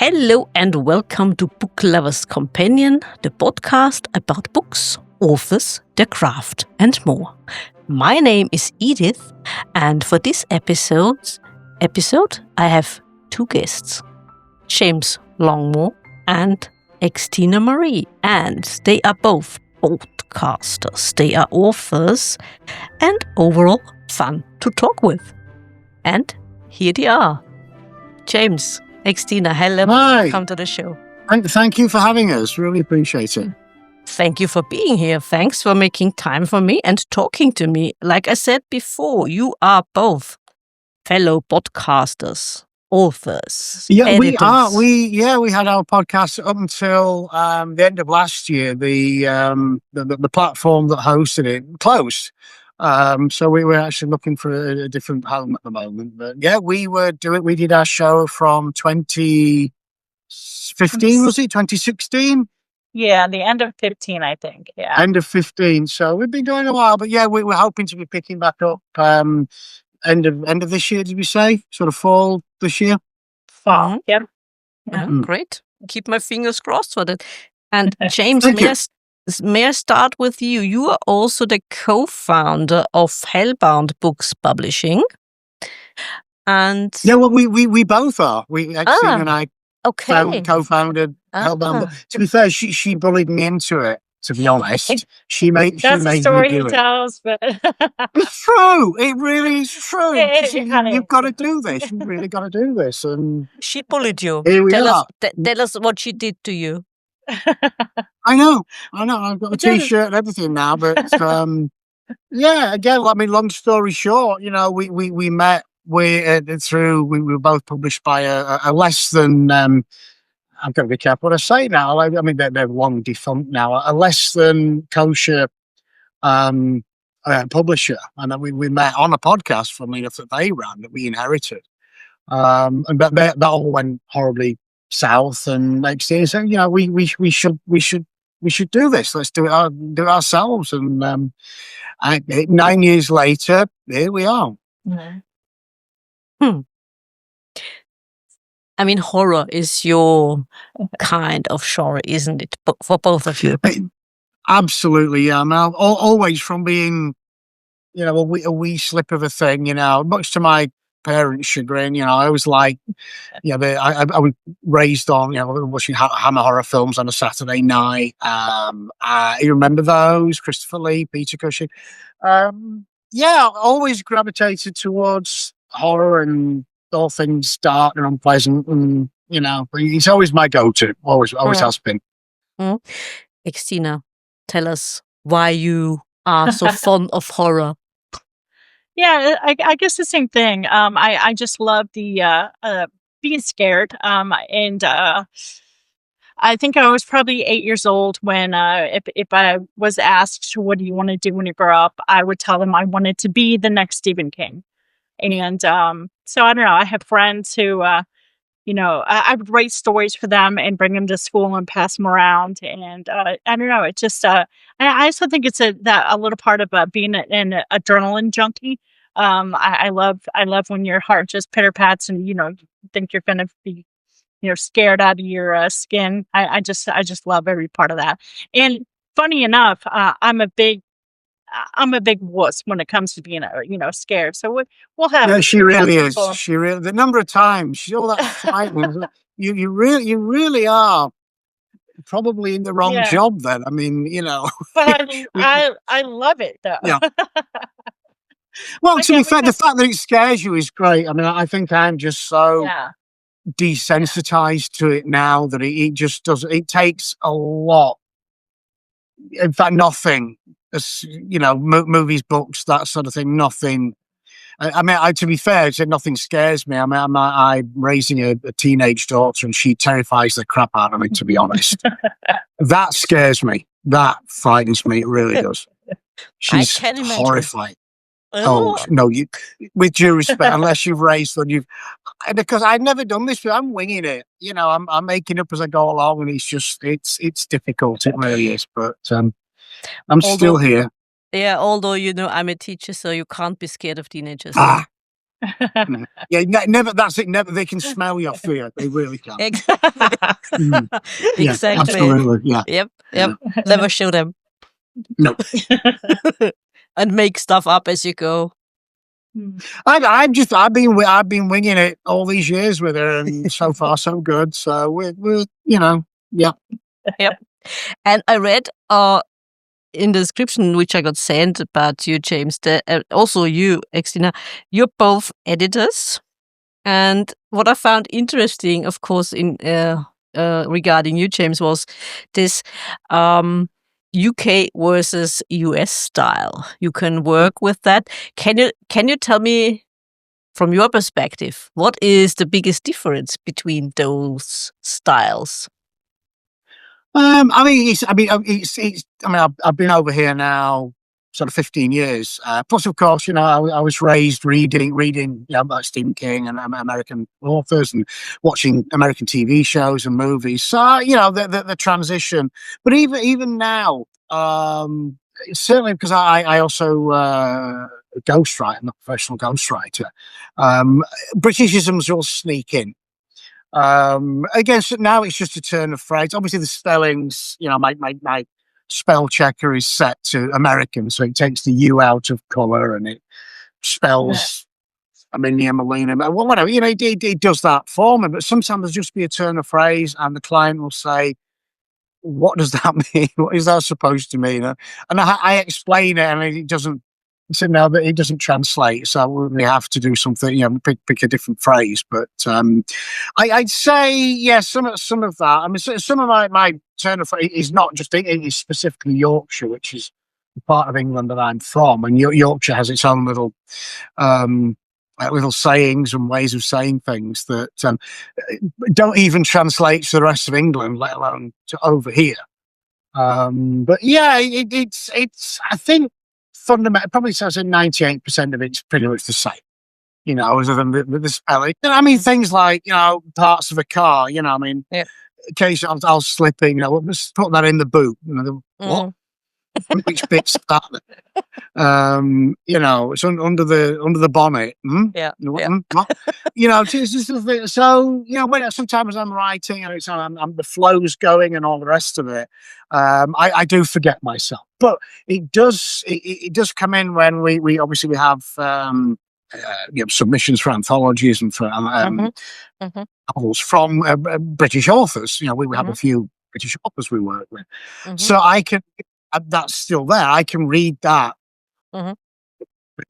Hello and welcome to Book Lovers Companion, the podcast about books, authors, their craft and more. My name is Edith, and for this episode I have two guests, James Longmore and Xtina Marie, and they are both podcasters, they are authors, and overall fun to talk with. And here they are. James, Xtina, hello. Hi. Welcome to the show. Thank you for having us. Really appreciate it. Thank you for being here. Thanks for making time for me and talking to me. Like I said before, you are both fellow podcasters, authors, Yeah, editors. we are. We had our podcast up until the end of last year. The platform that hosted it closed. So we were actually looking for a different home at the moment. But yeah, we did our show from 2015, was it? 2016? Yeah, the end of 15, I think. Yeah. End of 15. So we've been going a while, but yeah, we're hoping to be picking back up end of this year, did we say? Sort of fall this year? Fall. Yep. Great. Keep my fingers crossed for that. And James, Thank may I start with you? You are also the co-founder of Hellbound Books Publishing. And yeah, well, weboth are. Xtina and I co-founded Hellbound. To be fair, she bullied me into it. To be honest, she made the story me do he tells, but it's true. It really is true. You've got to do this. You've really got to do this. And she bullied you. Here we are. Tell us what she did to you. I know. I've got a T-shirt and everything now, but yeah. Again, I mean, long story short, we met. We were both published by a less than. I've got to be careful what I say now. I mean, they're long defunct now. A less than kosher publisher, and then we met on a podcast from that they ran that we inherited, and that all went horribly south. And next year, so we should do this. Let's do it ourselves. And 9 years later, here we are. Mm-hmm. I mean, horror is your kind of genre, isn't it? For both of you. Absolutely, yeah. I mean, always from being, a wee slip of a thing, much to my parents' chagrin, I was like, I was raised on, watching Hammer horror films on a Saturday night. You remember those? Christopher Lee, Peter Cushing. Always gravitated towards horror and all things dark and unpleasant, and it's always my go-to. Always has been. Xtina, tell us why you are so fond of horror. Yeah, I guess the same thing. I just love the being scared. And I think I was probably 8 years old when if I was asked, what do you want to do when you grow up, I would tell them I wanted to be the next Stephen King. And so I don't know, I have friends who, I would write stories for them and bring them to school and pass them around. And I don't know, it just, I also think it's a little part of being an adrenaline junkie. I love when your heart just pitter pats and, think you're going to be, scared out of your skin. I just love every part of that. And funny enough, I'm a big wuss when it comes to being, scared. So we'll have. Yeah, she really is. The number of times she's all that frightened. you really are probably in the wrong job then. I mean, But I love it though. Yeah. Well, to be fair, the fact that it scares you is great. I mean, I think I'm just so desensitized to it now that it just doesn't. It takes a lot. In fact, nothing. Movies, books, that sort of thing. Nothing. I mean, to be fair, I said nothing scares me. I mean, I'm raising a teenage daughter, and she terrifies the crap out of me. To be honest, that scares me. That frightens me. It really does. She's horrifying. Oh no! With due respect, unless you've raised them, because I've never done this. But I'm winging it. I'm making up as I go along, and it's difficult. It really is. But I'm still here. Yeah, although I'm a teacher, so you can't be scared of teenagers. Yeah, never. That's it. Never. They can smell your fear. They really can. Exactly. Yeah, Exactly. absolutely. Yeah. Yep. Never show them. No. And make stuff up as you go. I've been winging it all these years with her, and so far so good. So we're yeah. Yep. And I read in the description which I got sent about you, James, also you, Xtina, you're both editors. And what I found interesting, of course, in regarding you, James, was this UK versus US style. You can work with that. Can you tell me, from your perspective, what is the biggest difference between those styles? I've been over here now sort of 15 years. Plus, of course, I was raised reading, about Stephen King and American authors, and watching American TV shows and movies. So, the transition. But even now, certainly because I also ghostwrite. I'm a professional ghostwriter. Britishisms will sneak in. Again, so now it's just a turn of phrase. Obviously, the spellings, my spell checker is set to American, so it takes the U out of colour and it spells Aminia Molina. Well, whatever, it does that for me. But sometimes there's just be a turn of phrase, and the client will say, "What does that mean? What is that supposed to mean?" And I explain it, and it doesn't. So now that it doesn't translate, so we have to do something, pick a different phrase. But I'd say, some of that. I mean, some of my turn of phrase is not just it is specifically Yorkshire, which is the part of England that I'm from, and Yorkshire has its own little sayings and ways of saying things that don't even translate to the rest of England, let alone to over here. But yeah, it's I think. Fundamental, probably says 98% of it's pretty much the same, other than the spelling. I mean, things like, parts of a car, occasionally I'll slip in, let's put that in the boot. What? Which bit's that? It's under the bonnet. Yeah. It's just so, when sometimes I'm writing and it's the flow's going and all the rest of it, I do forget myself. But it does come in when we obviously we have submissions for anthologies and for novels from British authors. We have a few British authors we work with, so I can. That's still there. I can read that with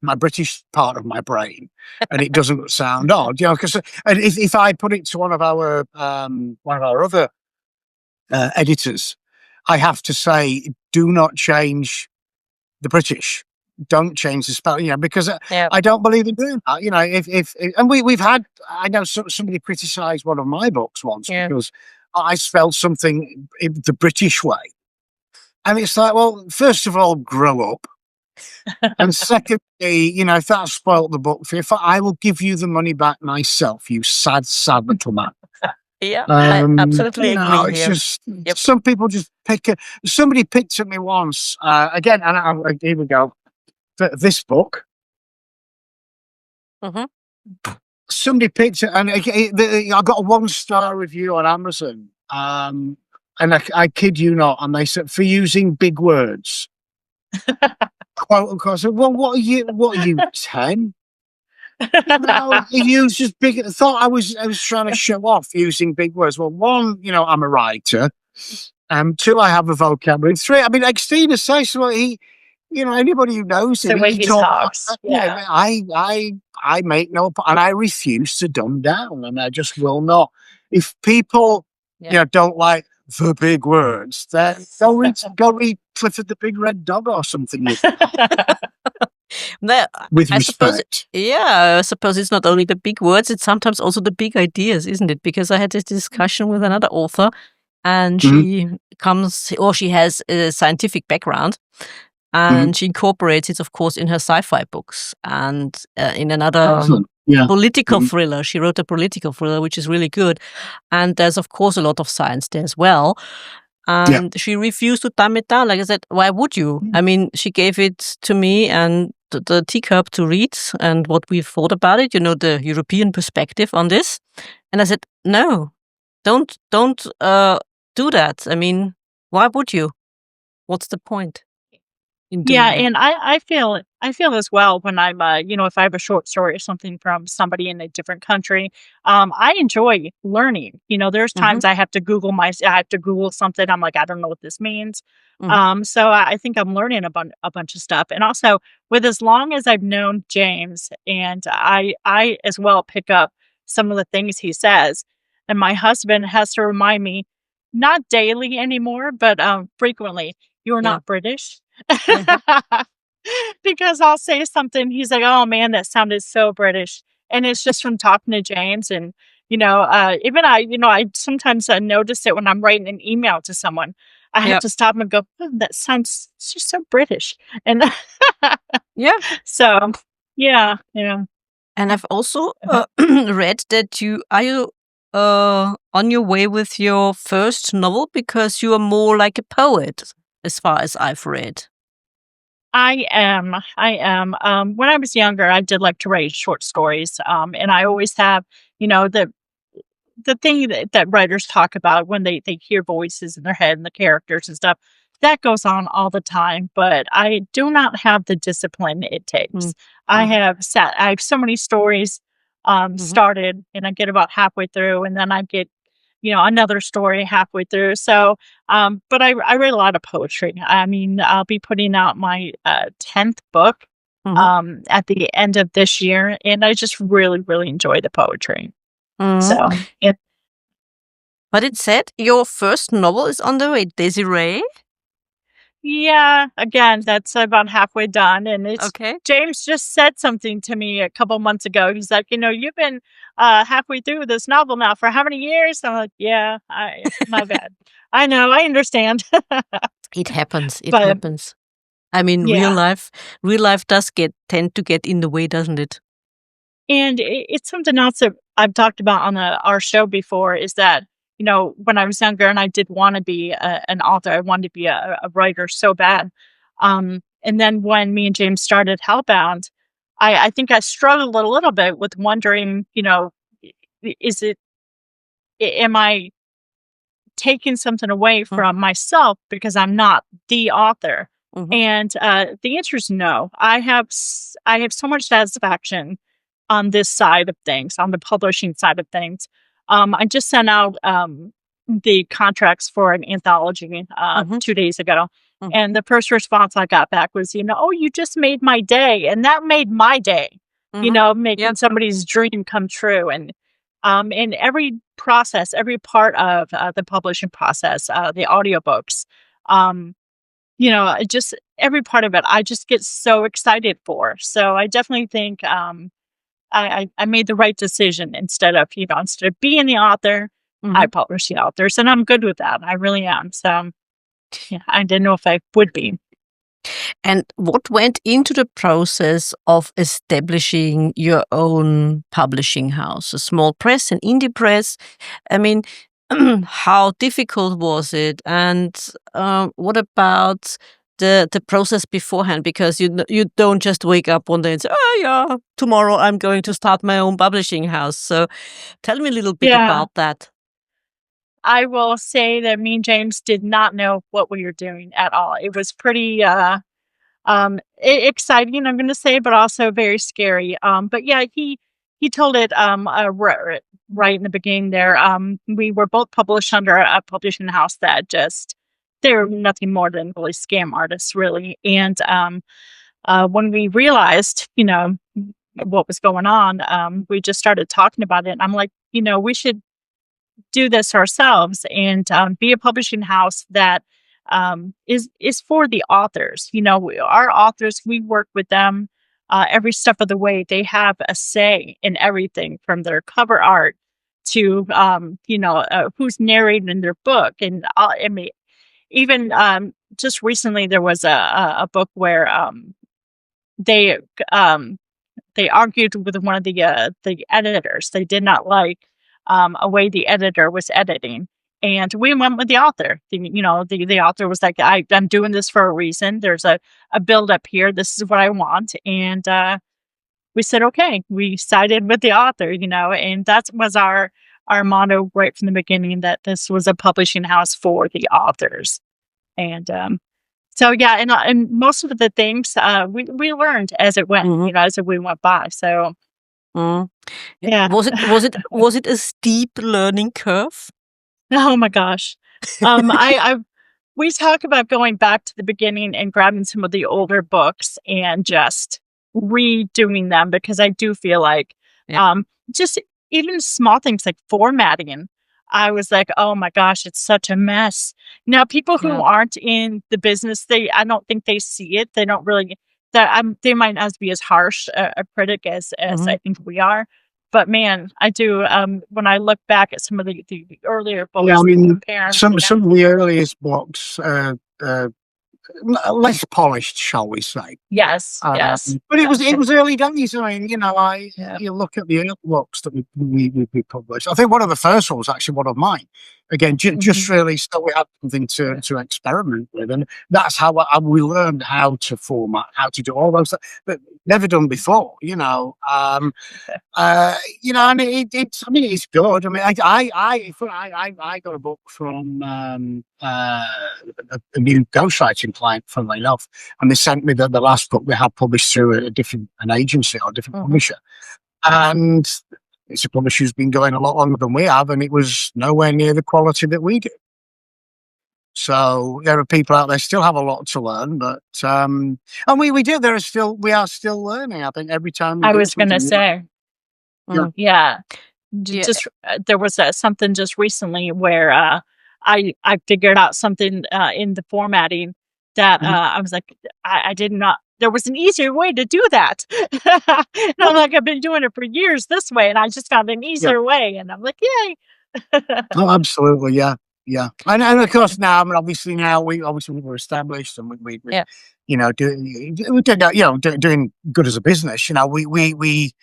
my British part of my brain, and it doesn't sound odd, because if I put it to one of our other editors, I have to say, do not change the British. Don't change the spelling, because I don't believe in doing that. If and we've had, I know somebody criticised one of my books once because I spelled something in the British way. And it's like, well, first of all, grow up. And secondly, if that spoilt the book for you, I will give you the money back myself, you sad, sad little man. Yeah, I absolutely agree it's here. Just some people just somebody picked at me once, again, and here we go. This book. Somebody picked it, and I got a 1-star review on Amazon. And I kid you not, and they said, for using big words. Quote unquote. I said, well, what are you 10? No, he used just big. I thought I was trying to show off using big words. Well, one, I'm a writer. 2, I have a vocabulary. 3, I mean, Xtina says, well, he, anybody who knows him, the way he talks. I make no, and I refuse to dumb down, and I just will not. If people, don't like the big words, then go read Clifford the Big Red Dog or something. With respect. I suppose it's not only the big words, it's sometimes also the big ideas, isn't it? Because I had this discussion with another author, and she has a scientific background, and she incorporates it, of course, in her sci-fi books, and in another political thriller. She wrote a political thriller, which is really good. And there's, of course, a lot of science there as well. And she refused to dumb it down. Like I said, why would you? I mean, she gave it to me, and the teacup to read and what we thought about it, the European perspective on this. And I said, no, don't do that. I mean, why would you? What's the point in doing that? And I feel as well when I'm if I have a short story or something from somebody in a different country, I enjoy learning. There's times I have to Google something. I'm like, I don't know what this means. So I think I'm learning a bunch of stuff. And also, with as long as I've known James, and I as well pick up some of the things he says, and my husband has to remind me, not daily anymore, but frequently, you're not British. Because I'll say something, he's like, oh man, that sounded so British. And it's just from talking to James. And, even I sometimes notice it when I'm writing an email to someone. I have to stop and go, oh, that sounds just so British. And so, yeah. And I've also read that you on your way with your first novel because you are more like a poet, as far as I've read. I am. When I was younger, I did like to write short stories. And I always have, the thing that writers talk about when they hear voices in their head and the characters and stuff, that goes on all the time. But I do not have the discipline it takes. I have so many stories started, and I get about halfway through, and then I get another story halfway through. So, but I read a lot of poetry. I mean, I'll be putting out my 10th book at the end of this year, and I just really, really enjoy the poetry. So, But it said your first novel is on the way, Desiree. Yeah, again, that's about halfway done, and it's okay. James just said something to me a couple months ago. He's like, you've been halfway through this novel now for how many years? I'm like, yeah, my bad. I know, I understand. It happens. It happens. I mean, real life does tend to get in the way, doesn't it? And it's something else that I've talked about on our show before, is that when I was younger and I did want to be an author, I wanted to be a writer so bad. And then when me and James started Hellbound, I think I struggled a little bit with wondering, am I taking something away from myself because I'm not the author? And the answer is no. I have so much satisfaction on this side of things, on the publishing side of things. I just sent out the contracts for an anthology 2 days ago. And the first response I got back was, oh, you just made my day. And that made my day, making somebody's dream come true. And in every process, every part of the publishing process, the audiobooks, just every part of it, I just get so excited for. So I definitely think I made the right decision. Instead of being the author, I publish the authors, and I'm good with that. I really am. So I didn't know if I would be. And what went into the process of establishing your own publishing house, a small press, an indie press? I mean, how difficult was it? And what about the process beforehand? Because you don't just wake up one day and say, oh yeah, tomorrow I'm going to start my own publishing house. So tell me a little bit about that. I will say that me and James did not know what we were doing at all. It was pretty exciting, I'm going to say, but also very scary. But yeah, he told it right in the beginning there. We were both published under a publishing house that they were nothing more than really scam artists, really. And when we realized, what was going on, we just started talking about it. And I'm like, we should do this ourselves and be a publishing house that is for the authors. Our authors, we work with them every step of the way. They have a say in everything, from their cover art to who's narrating in their book. And I mean, even just recently there was a book where they argued with one of the editors. They did not like a way the editor was editing. And we went with the author. The author was like, I'm doing this for a reason. There's a build up here. This is what I want. And we said, okay, we sided with the author, and that was our motto right from the beginning, that this was a publishing house for the authors. And so, yeah, and most of the things we learned as it went, as we went by. So, yeah. Was it a steep learning curve? Oh my gosh. We talk about going back to the beginning and grabbing some of the older books and just redoing them, because I do feel like just even small things like formatting. I was like, oh my gosh, it's such a mess. Now, people who aren't in the business, I don't think they see it. They don't really, they might not be as harsh a critic as I think we are. But man, I do. When I look back at some of the earlier books, I mean, some of the earliest books, less polished, shall we say? Yes. But it was early days. I mean, you look at the early books that we published. I think one of the first ones was actually one of mine. Again, just really so we had something to experiment with, and that's how we learned how to format, how to do all those things, but never done before. And it's good. I mean, I got a book from a new ghostwriting client, funnily enough, and they sent me the last book we had published through an agency or a different publisher, and it's a publisher who's been going a lot longer than we have, and it was nowhere near the quality that we do. So there are people out there still have a lot to learn, but and we do. We are still learning. I think every time. I was going to say, yeah. Just there was something just recently where I figured out something in the formatting that I was like, I did not. There was an easier way to do that. And I'm like, I've been doing it for years this way, and I just found an easier way, and I'm like, yay! Oh, absolutely, yeah. And of course now, I mean, obviously we were established, and we doing good as a business. We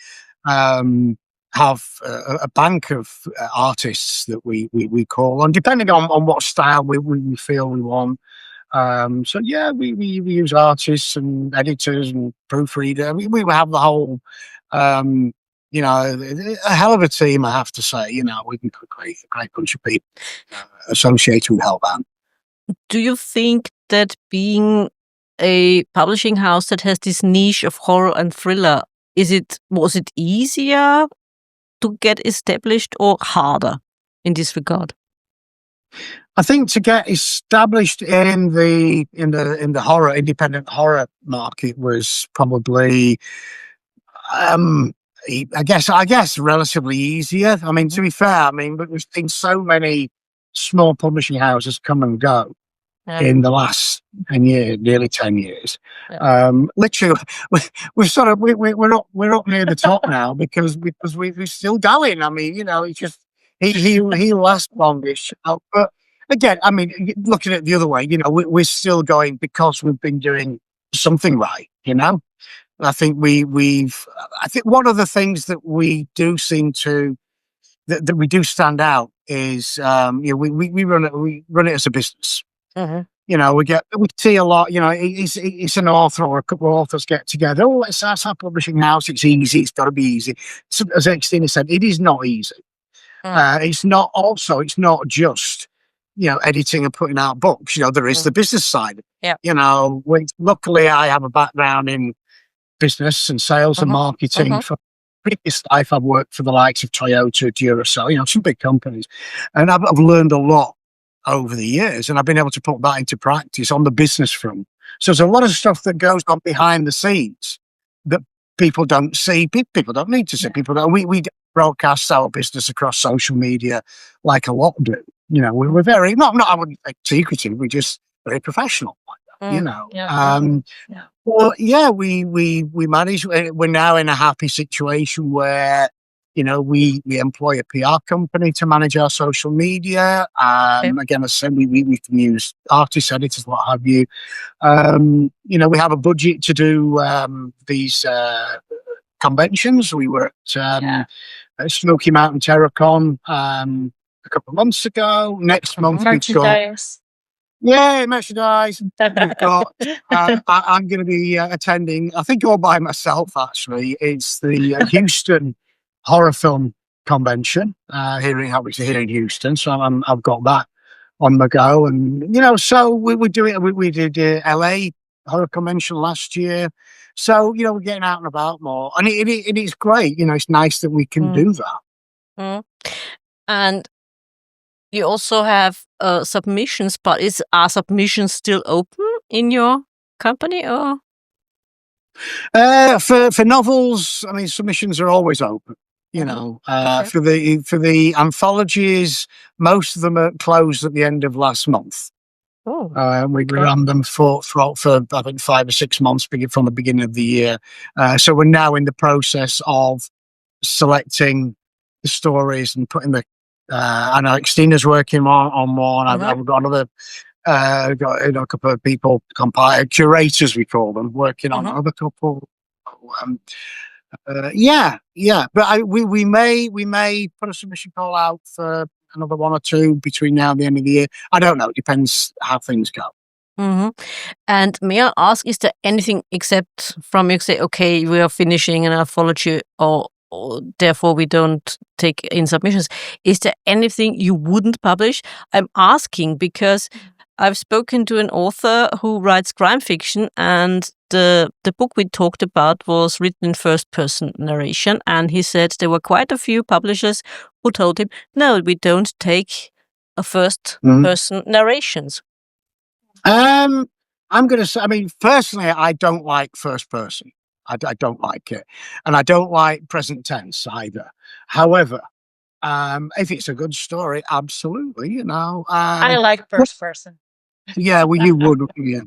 have a bank of artists that we call on, depending on what style we feel we want. So yeah, we use artists and editors and proofreader. We have the whole, a hell of a team, I have to say. We've got a great bunch of people associated with Hellbound. Do you think that being a publishing house that has this niche of horror and thriller, was it easier to get established or harder in this regard? I think to get established in the horror, independent horror market was probably, I guess relatively easier. I mean, to be fair, but we've seen so many small publishing houses come and go in the last 10 years, nearly 10 years. Literally, we're up near the top now because we're still going. I mean, it's just he lasts longish, but. Again, I mean, looking at it the other way, we're still going because we've been doing something right, I think I think one of the things that we do that we do stand out is, we run it as a business. We see a lot, it's an author or a couple of authors get together. Oh, let's start a publishing house. It's easy. It's got to be easy. So, as Xtina said, it is not easy. It's not just, editing and putting out books. There is the business side. Luckily I have a background in business and sales and marketing. For previous life, I've worked for the likes of Toyota, Duracell, some big companies, and I've learned a lot over the years, and I've been able to put that into practice on the business front. So there's a lot of stuff that goes on behind the scenes that people don't see. People don't need to see. People don't. We broadcast our business across social media like a lot do. We're very not I wouldn't say secretive. We're just very professional. Well, yeah, we manage. We're now in a happy situation where we employ a PR company to manage our social media. Again, as I said, we can use artists, editors, what have you. We have a budget to do these conventions. We were at Smoky Mountain Terracon a couple of months ago. Next month we've got merchandise. We've got. I'm going to be attending. I think all by myself. Actually, it's the Houston horror film convention here in Houston. So I've got that on the go, and so we do it. We did LA horror convention last year. So we're getting out and about more, and it is great. It's nice that we can do that. And you also have submissions, but are submissions still open in your company, or? For novels, I mean, submissions are always open. For the anthologies, most of them are closed at the end of last month. We ran them for I think 5 or 6 months from the beginning of the year. So we're now in the process of selecting the stories and putting the. I know Xtina's working on one. I've got another. Got a couple of people, curators we call them, working on another couple. But we may put a submission call out for another 1 or 2 between now and the end of the year. I don't know. It depends how things go. And may I ask, is there anything except from you say, okay, we are finishing an anthology, or therefore we don't take in submissions? Is there anything you wouldn't publish? I'm asking because I've spoken to an author who writes crime fiction, and the book we talked about was written in first-person narration, and he said there were quite a few publishers who told him, no, we don't take a first-person narrations. I'm going to say, I mean, personally, I don't like first-person. I don't like it. And I don't like present tense either. However, if it's a good story, absolutely, I like first person. Yeah, well, you would, yeah.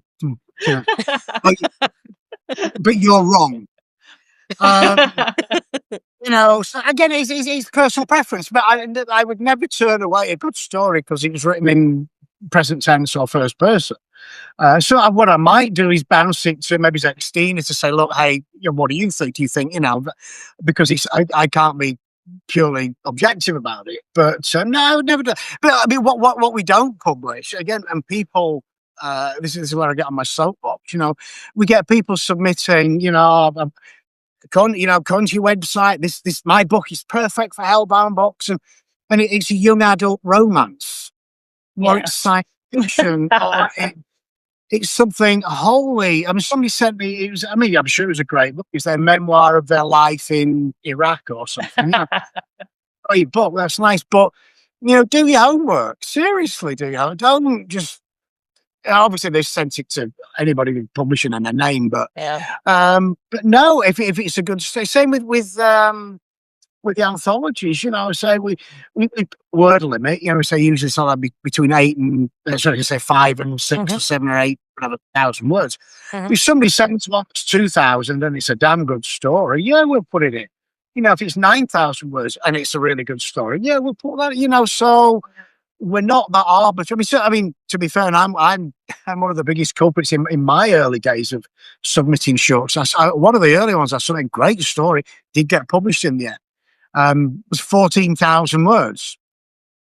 But you're wrong. So again, it's personal preference, but I would never turn away a good story because it was written in present tense or first person. So what I might do is bounce it to maybe Xtina to say, look, hey, what do you think? Do you think, because I can't be purely objective about it, but no, never do. But I mean, what we don't publish again, and people, this is where I get on my soapbox. We get people submitting, come to your website. This my book is perfect for Hellbound Books, and it's a young adult romance, or it's science fiction, or it's something wholly. I mean, somebody sent me. I'm sure it was a great book. It's their memoir of their life in Iraq or something. Great book. That's nice, but do your homework. Seriously, do your homework. Don't just. Obviously, they sent it to anybody publishing and their name, but no. If it's a good story, same with the anthologies, say we word limit. We say usually something between 8 and 5 and 6 or 7 or 8, whatever, 1,000 words. If somebody sends one that's 2,000 and it's a damn good story, we'll put it in. If it's 9,000 words and it's a really good story, we'll put that. So we're not that arbitrary. I mean, to be fair, I'm one of the biggest culprits in my early days of submitting shorts. One of the early ones, I submitted a great story, did get published in the end. Was 14,000 words.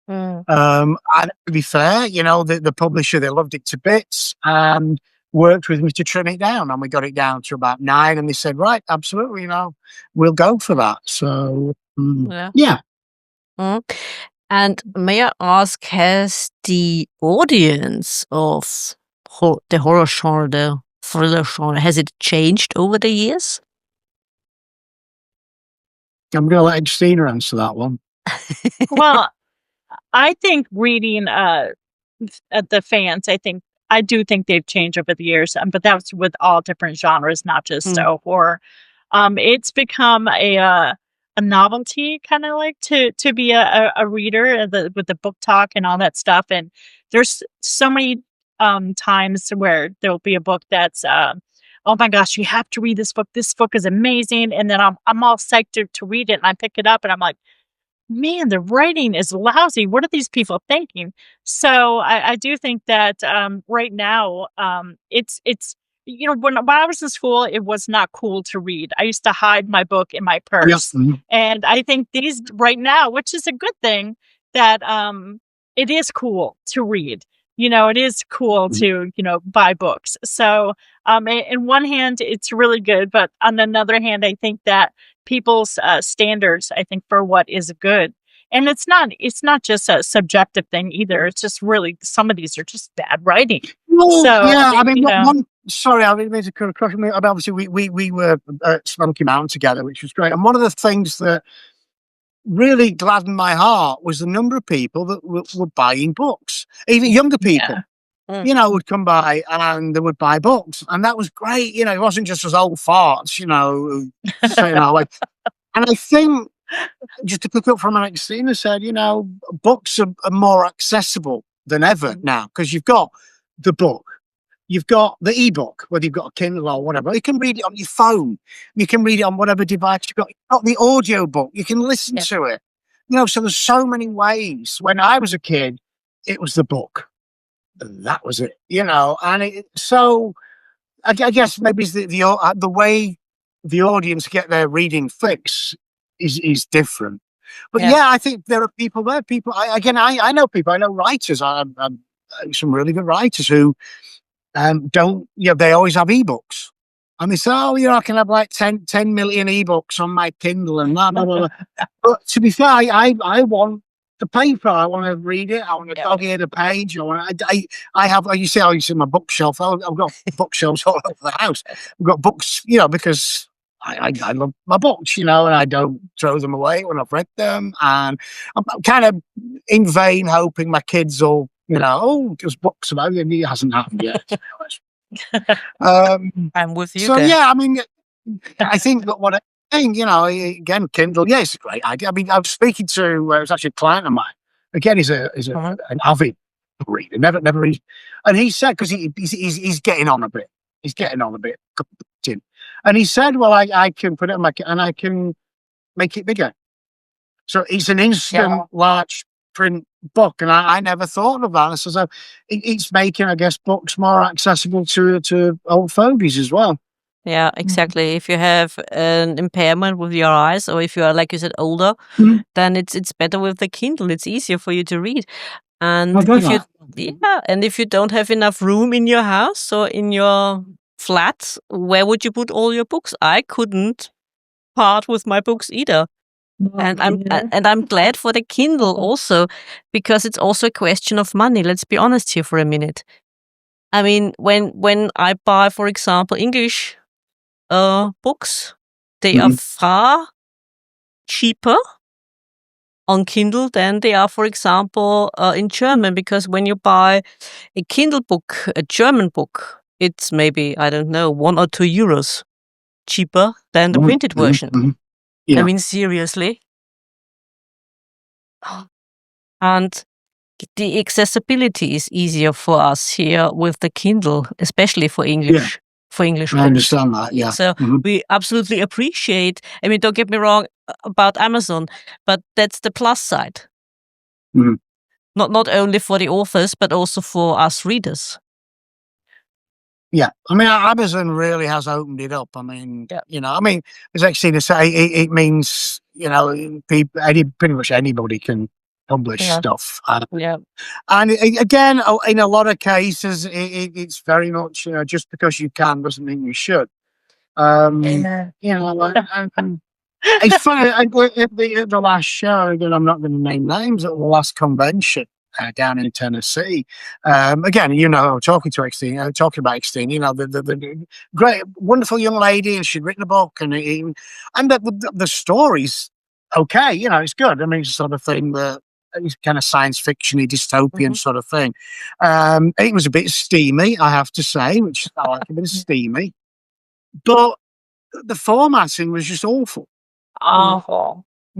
And to be fair, the publisher, they loved it to bits and worked with me to trim it down, and we got it down to about 9, and they said, right, absolutely, we'll go for that. So yeah. And may I ask, has the audience of the horror genre, the thriller genre, has it changed over the years? I'm going to let Xtina answer that one. Well, I think reading the fans, I do think they've changed over the years, but that's with all different genres, not just horror. It's become a novelty, kind of like to be a reader with the book talk and all that stuff. And there's so many times where there'll be a book that's oh my gosh, you have to read this book. This book is amazing. And then I'm all psyched to read it, and I pick it up and I'm like, man, the writing is lousy. What are these people thinking? So I do think that right now it's when I was in school, it was not cool to read. I used to hide my book in my purse. And I think these right now, which is a good thing, that it is cool to read. It is cool to, buy books. So, in one hand, it's really good, but on another hand, I think that people's standards, I think, for what is good, and it's not just a subjective thing either. It's just really, some of these are just bad writing. Well, So, yeah, I mean, sorry, I didn't mean to cut across. I mean, obviously, we were at Smoky Mountain together, which was great. And one of the things that really gladdened my heart was the number of people that were buying books, even younger people. Would come by and they would buy books, and that was great. It wasn't just as old farts, saying like. And I think, just to pick up from what Xtina said, books are more accessible than ever now, because you've got the book, you've got the ebook, whether you've got a Kindle or whatever. You can read it on your phone, you can read it on whatever device you've got. You've got the audio book, you can listen to it. So there's so many ways. When I was a kid, it was the book. That was it, and so I guess maybe it's the way the audience get their reading fix is different. But I think there are people there. I know people. I know writers. I'm some really good writers who don't. They always have ebooks, and they say, "Oh, I can have like 10 million ebooks on my Kindle and blah blah blah." But to be fair, I want the paper. I want to read it. I want to dog ear the page. I have. You see my bookshelf. I've got bookshelves all over the house. I've got books, because I love my books, and I don't throw them away when I've read them. And I'm kind of in vain hoping my kids will, there's books about it. It hasn't happened yet. I'm with you. So I mean, I think that what. Again, Kindle, it's a great idea. I mean, I was speaking to, it was actually a client of mine. Again, he's an avid reader, never reads. And he said, because he's getting on a bit. He's getting on a bit. And he said, well, I can put it on and I can make it bigger. So it's an instant large print book. And I never thought of that. So it's making, I guess, books more accessible to old fogies as well. Yeah, exactly. If you have an impairment with your eyes, or if you are, like you said, older, then it's better with the Kindle. It's easier for you to read. And if you don't have enough room in your house or in your flat, where would you put all your books? I couldn't part with my books either. And I'm glad for the Kindle also, because it's also a question of money. Let's be honest here for a minute. I mean, when I buy, for example, English books, they are far cheaper on Kindle than they are, for example, in German, because when you buy a Kindle book, a German book, it's maybe, I don't know, 1 or 2 euros cheaper than the printed version. I mean, seriously. And the accessibility is easier for us here with the Kindle, especially for English. For English I understand that, yeah. So we absolutely appreciate, I mean, don't get me wrong about Amazon, but that's the plus side. Not only for the authors, but also for us readers. Yeah, I mean, Amazon really has opened it up. I mean, as Xtina say, it means, pretty much anybody can publish stuff. And again, in a lot of cases, it's very much, just because you can doesn't mean you should. It's funny, at the last show, again, I'm not going to name names, at the last convention down in Tennessee. Again, I'm talking to Xtina, talking about Xtina, the great, wonderful young lady, and she'd written a book, and the story's okay, it's good. I mean, it's the sort of thing that it's kind of science fiction-y, dystopian sort of thing. It was a bit steamy, I have to say, which I like a bit steamy, but the formatting was just awful.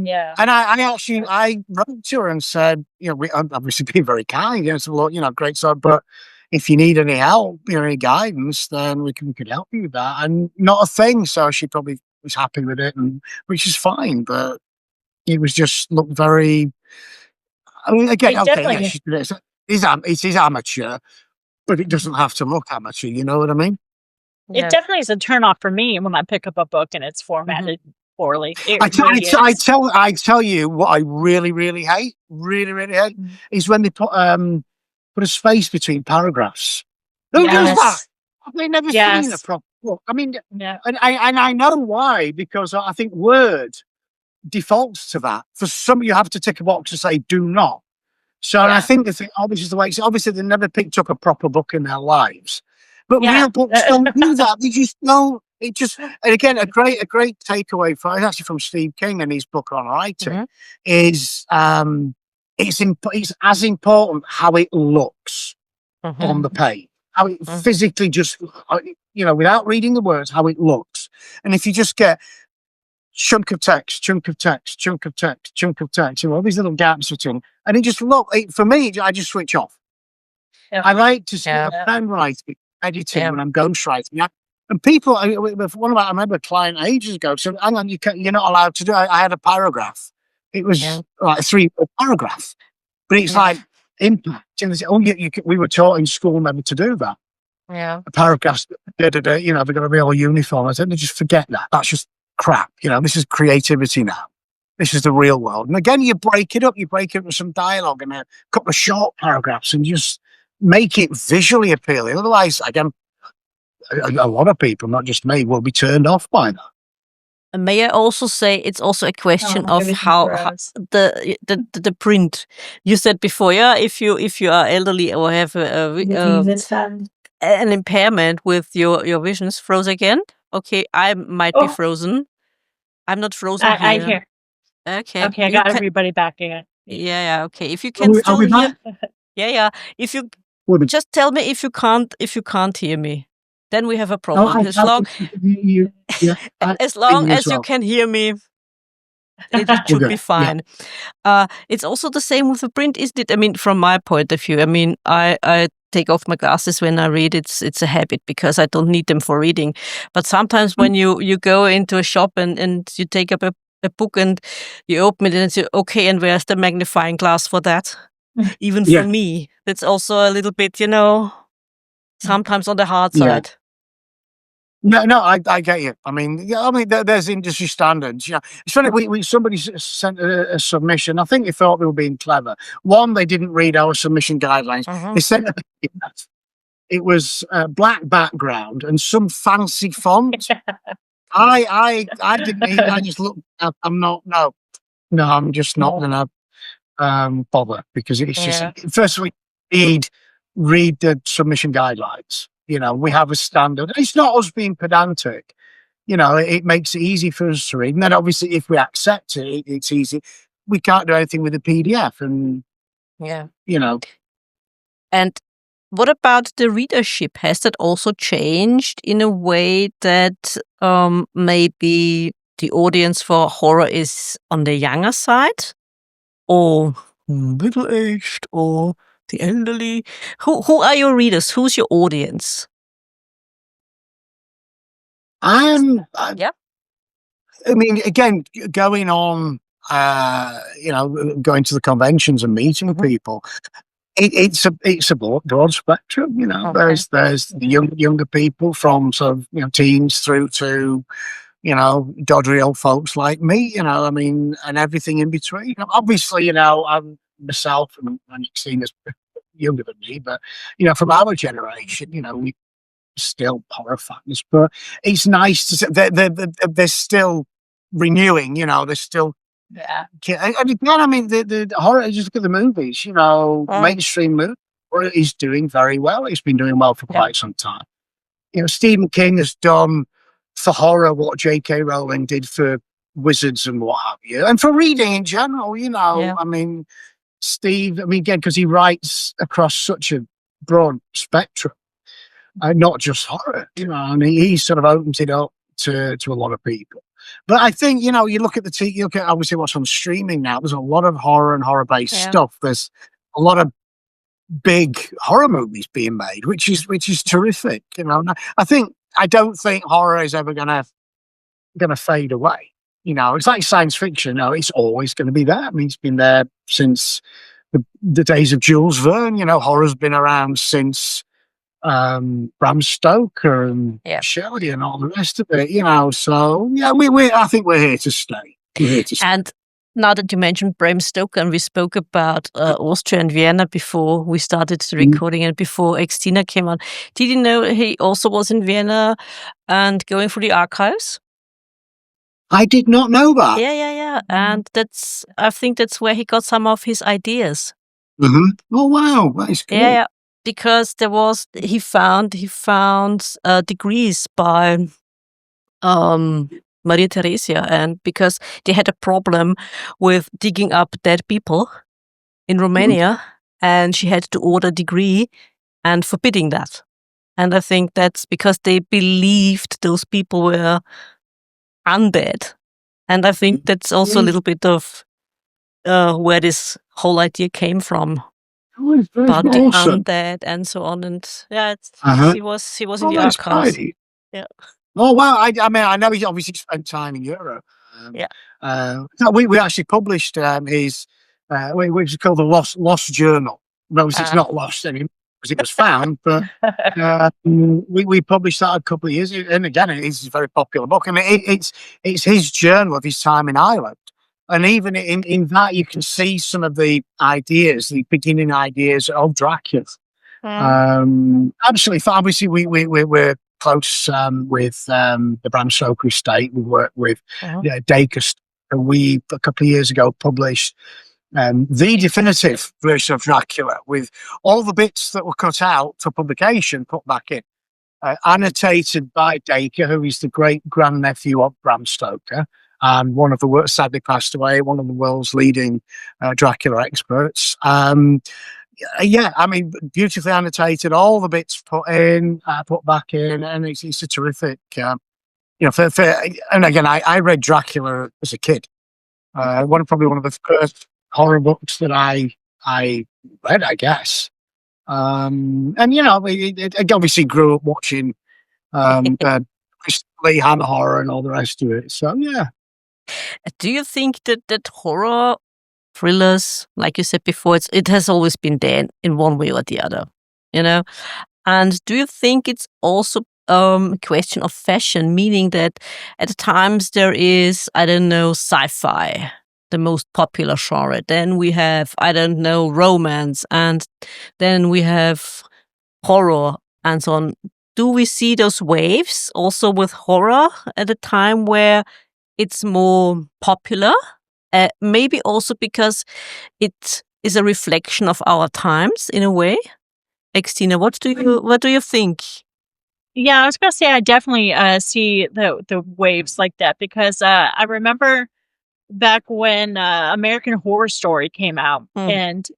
Yeah. And I wrote to her and said, we obviously been very kind, so look, great stuff, but if you need any help, any guidance, then we can help you with that. And not a thing. So she probably was happy with it, which is fine, but it was just looked very, I mean, again, it is amateur, but it doesn't have to look amateur, you know what I mean? It definitely is a turn off for me when I pick up a book and it's formatted poorly. I tell you what I really hate, is when they put a space between paragraphs. Who does that? I've never seen a proper book. I mean, and I know why, because I think Word defaults to that. For some, you have to tick a box to say "do not." So I think they think, this is the way. Obviously, they never picked up a proper book in their lives, but real books don't do that. They just don't. It just, and again, a great takeaway actually from Steve King and his book on writing is it's as important how it looks on the page, how it physically just, without reading the words, how it looks. And if you just get chunk of text, all these little gaps between, and it just for me, I just switch off. I like to see pen writing, editing when I'm ghostwriting. And people, I remember a client ages ago said, "Hang on, you're not allowed to do it." I had a paragraph. It was like a 3-word paragraph, but it's like impact. And they said, we were taught in school never to do that. Yeah, a paragraph, they're going to be all uniform. I said, just forget that. That's just crap. This is creativity now. This is the real world. And again, you break it up with some dialogue and a couple of short paragraphs and just make it visually appealing. Otherwise, again, a lot of people, not just me, will be turned off by that. And may I also say it's also a question of how the print. You said before, if you are elderly or have an impairment with your visions. Froze again? Okay, I might be frozen. I'm not frozen here. I hear. Okay, I got everybody back again. Yeah. Okay, if you can still hear. Yeah. If you just tell me if you can't hear me. Then we have a problem. As long as you can hear me, it should be fine. It's also the same with the print, isn't it? I mean, from my point of view, I take off my glasses when I read. It's a habit because I don't need them for reading. But sometimes when you go into a shop and you take up a book and you open it and say, okay, and where's the magnifying glass for that? Even for me, that's also a little bit, sometimes on the hard side. No, I get you. There's industry standards. It's funny. Somebody sent a submission. I think they thought they were being clever. One, they didn't read our submission guidelines. They sent it was a black background and some fancy font. I didn't even. I just looked. I'm not. No, I'm just not gonna bother because it's just. First, we read the submission guidelines. We have a standard. It's not us being pedantic. It makes it easy for us to read. And then obviously if we accept it, it's easy. We can't do anything with the PDF and, And what about the readership? Has that also changed in a way that maybe the audience for horror is on the younger side or middle-aged or the elderly? Who are your readers? Who's your audience? Again, going on, going to the conventions and meeting people, it's a broad spectrum. There's the younger people from sort of teens through to doddery old folks like me. And everything in between. Obviously, I'm myself and Xtina's younger than me, but from our generation, we still horror fans. But it's nice to see they're still renewing. They're still and again, the horror. Just look at the movies. Mainstream movie is doing very well. It's been doing well for quite some time. Stephen King has done for horror what J.K. Rowling did for wizards and what have you, and for reading in general. Steve, again, because he writes across such a broad spectrum, not just horror, and he sort of opens it up to a lot of people. But I think, you look at you look at obviously what's on streaming now, there's a lot of horror and horror-based stuff. There's a lot of big horror movies being made, which is terrific. I don't think horror is ever gonna fade away. It's like science fiction. It's always going to be there. It's been there since the days of Jules Verne. Horror's been around since Bram Stoker and Shelley and all the rest of it, So yeah, I think we're here to stay. And now that you mentioned Bram Stoker, and we spoke about Austria and Vienna before we started the recording and before Xtina came on, did you know he also was in Vienna and going through the archives? I did not know that. Yeah. And I think that's where he got some of his ideas. Mm-hmm. Oh wow, that is cool. Yeah, because he found degrees by Maria Theresia, and because they had a problem with digging up dead people in Romania, and she had to order a degree and forbidding that. And I think that's because they believed those people were undead. And I think that's also a little bit of where this whole idea came from. About the undead and so on, and he was in the archives. Yeah. Oh wow! I mean, I know he obviously spent time in Europe. We actually published his which is called the Lost Journal. Well, it's not lost anymore because it was found, but we published that a couple of years ago. And again, it's a very popular book. I mean, it's his journal of his time in Ireland. And even in that, you can see some of the ideas, the beginning ideas of Dracula. Absolutely. Obviously, we're close with the Bram Stoker estate. We work with Dacre. We, a couple of years ago, published the definitive version of Dracula with all the bits that were cut out for publication put back in. Annotated by Dacre, who is the great-grandnephew of Bram Stoker. And one of the sadly passed away, one of the world's leading Dracula experts. I mean, beautifully annotated, all the bits put back in, and it's a terrific, and again, I read Dracula as a kid. Probably one of the first horror books that I read, I guess. And I obviously grew up watching Lee Hammer horror and all the rest of it. So yeah. Do you think that horror thrillers, like you said before, it has always been there in one way or the other, And do you think it's also a question of fashion, meaning that at times there is, I don't know, sci-fi, the most popular genre. Then we have, I don't know, romance, and then we have horror and so on. Do we see those waves also with horror at a time where it's more popular? Maybe also because it is a reflection of our times in a way. Xtina, what do you think? Yeah, I was going to say I definitely see the waves like that because I remember back when American Horror Story came out, and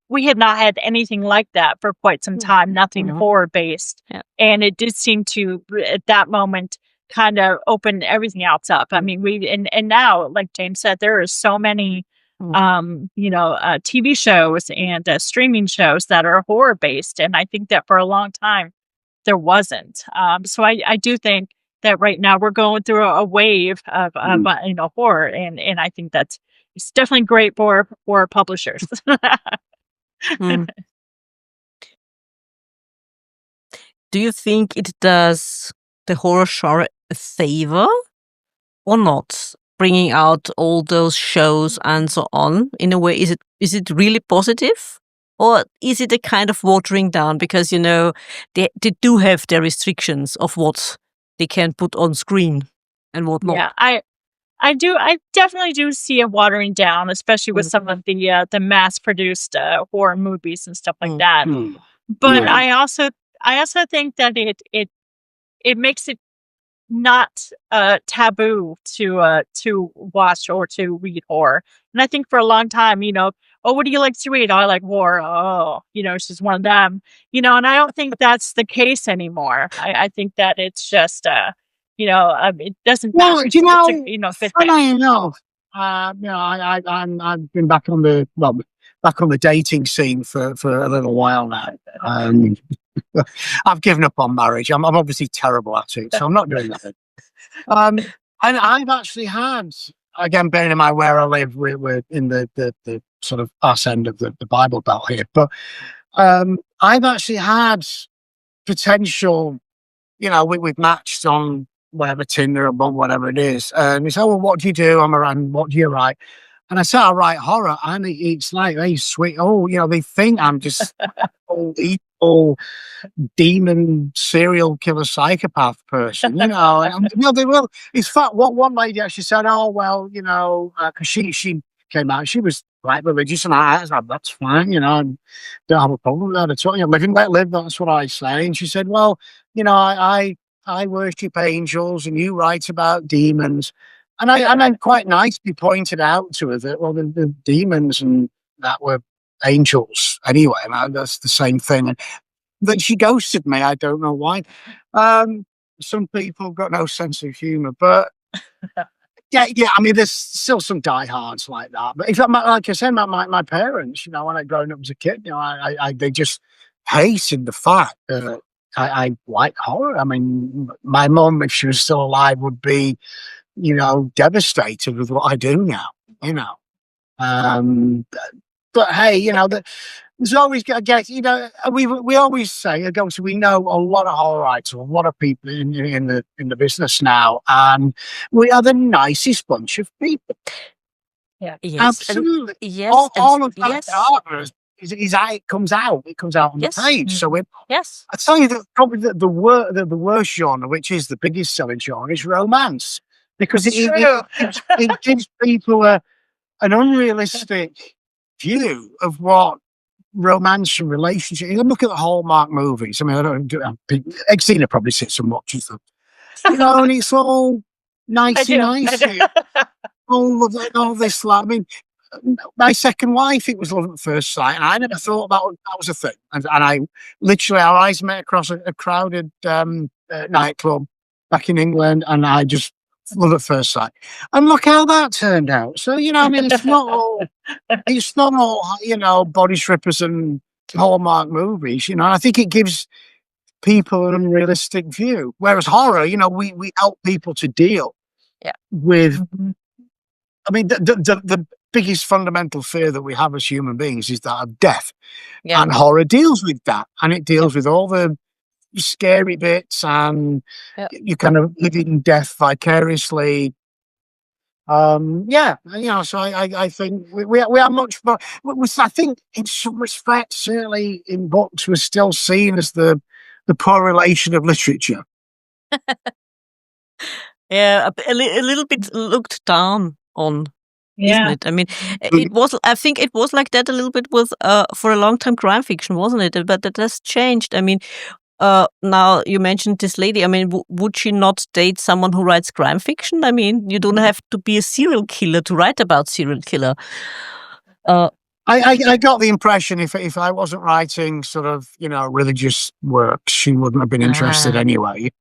we had not had anything like that for quite some time, nothing horror based, and it did seem to at that moment kind of open everything else up. I mean, and now, like James said, there are so many TV shows and streaming shows that are horror based, and I think that for a long time there wasn't. So I do think that right now we're going through a wave of horror, and I think it's definitely great for publishers. Do you think it does the horror genre a favor or not, bringing out all those shows and so on? In a way, is it really positive, or is it a kind of watering down because they do have their restrictions of what they can put on screen and what not? Yeah, I definitely do see a watering down, especially with some of the mass produced horror movies and stuff like that. But I also think that it makes it not taboo to watch or to read horror. And I think for a long time, what do you like to read? I like horror. Oh, it's just one of them. And I don't think that's the case anymore. I think that it's just it doesn't. Well, fit. Funny enough, I've been back on the dating scene for a little while now. I've given up on marriage. I'm obviously terrible at it, so I'm not doing that. And I've actually had, again, bearing in mind where I live, we're in the sort of arse end of the Bible Belt here, but I've actually had potential, we've matched on whatever Tinder or whatever it is. And he said, well, what do you do? And what do you write? And I said, I write horror. And it's like, they sweet. Oh, they think I'm just evil demon serial killer psychopath person, And, they will. In fact, what one lady actually said, oh, well, because she came out, she was quite religious, and I said, that's fine, I don't have a problem with that at all. Live and let live, that's what I say. And she said, well, I worship angels, and you write about demons. And I quite nicely pointed out to her that, well, the demons and that were angels anyway. That's the same thing. And that she ghosted me. I don't know why. Some people got no sense of humour, but yeah. I mean, there's still some diehards like that. But in fact, like I said, my parents, when I grown up as a kid, they just hated the fact that I like horror. I mean, my mum, if she was still alive, would be, devastated with what I do now. But hey, there's always, I guess, we always say, we know a lot of horror writers, a lot of people in the business now, and we are the nicest bunch of people. Yeah, yes, absolutely. Yes, all of that yes. horror it comes out on Yes. the page. So Yes, I tell you that probably the worst genre, which is the biggest selling genre, is romance, because it gives people an unrealistic view of what romance and relationship. You look at the Hallmark movies. I mean, I don't do Xtina probably sits and watches them. And it's all nicey. All this. I mean, my second wife, it was love at first sight, and I never thought that was a thing. And I literally, our eyes met across a crowded nightclub back in England, and I just love at first sight. And look how that turned out. So I mean, it's not all body strippers and Hallmark movies. I think it gives people an unrealistic view. Whereas horror, we help people to deal with. I mean, the biggest fundamental fear that we have as human beings is that of death, and horror deals with that, and it deals with all the scary bits, and you kind of living death vicariously. So I think we are much more. I think in some respects, certainly in books, we're still seen as the poor relation of literature. Yeah, a little bit looked down on. Isn't it? I mean, I think it was like that a little bit with, for a long time, crime fiction, wasn't it? But that has changed. I mean, now you mentioned this lady. I mean, would she not date someone who writes crime fiction? I mean, you don't have to be a serial killer to write about serial killer. I got the impression if I wasn't writing sort of, religious works, she wouldn't have been interested anyway.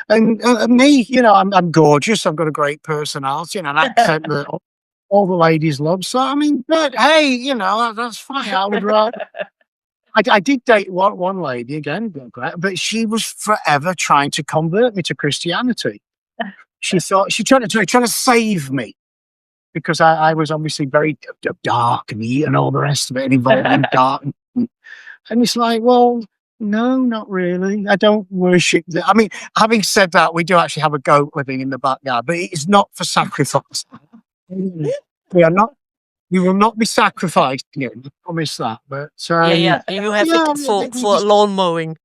And me, I'm gorgeous. I've got a great personality and an accent that all the ladies love. So, I mean, but hey, that's fine. I would rather. I did date one lady again, but she was forever trying to convert me to Christianity. She thought she tried to save me because I was obviously very dark and all the rest of it, and involved in dark. And it's like, well, no, not really. I don't worship. I mean, having said that, we do actually have a goat living in the backyard, but it is not for sacrifice. We are not. We will not be sacrificed again. I promise that. But you have it for lawn mowing.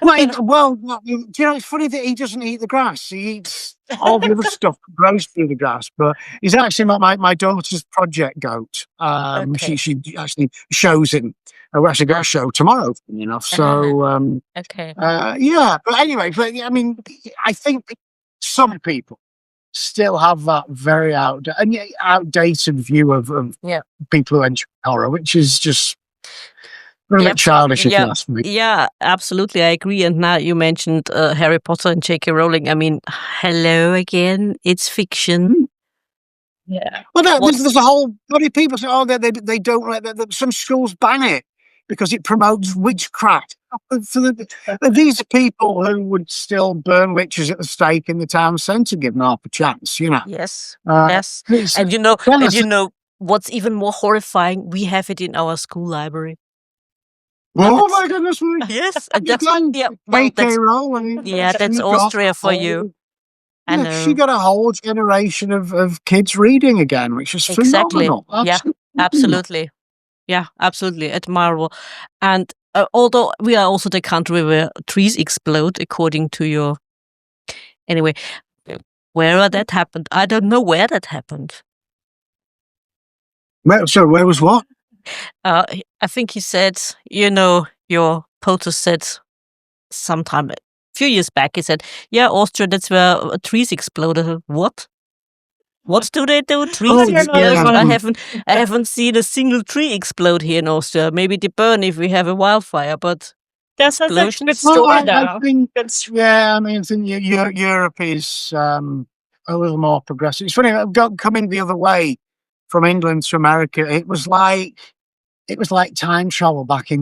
Well, it's funny that he doesn't eat the grass. He eats all the other stuff that grows through the grass. But he's actually my daughter's project goat. She actually shows him. We actually got a show tomorrow, So But anyway, I mean, I think some people still have that very outdated view of people who enjoy horror, which is just a bit childish, if you ask me. Yeah, absolutely, I agree. And now you mentioned Harry Potter and J.K. Rowling. I mean, hello again, it's fiction. Yeah. Well, there's a whole lot of people say, they don't like that. Some schools ban it because it promotes witchcraft. These are people who would still burn witches at the stake in the town centre, given half a chance, Yes, yes. And what's even more horrifying? We have it in our school library. Oh my goodness me! Yes, That's that's Rowling. that's Austria for you. I know. She got a whole generation of kids reading again, which is phenomenal. Yeah, absolutely. Yeah, absolutely admirable. And although we are also the country where trees explode, according to your... Anyway, where that happened, I don't know where that happened. Sorry, where was what? I think he said, your POTUS said sometime a few years back, he said, yeah, Austria, that's where trees exploded. What? What do they do? Trees explode. I haven't seen a single tree explode here in Austria. Maybe they burn if we have a wildfire, but that's a good story, though. I think Europe is a little more progressive. It's funny, coming the other way from England to America, it was like time travel back to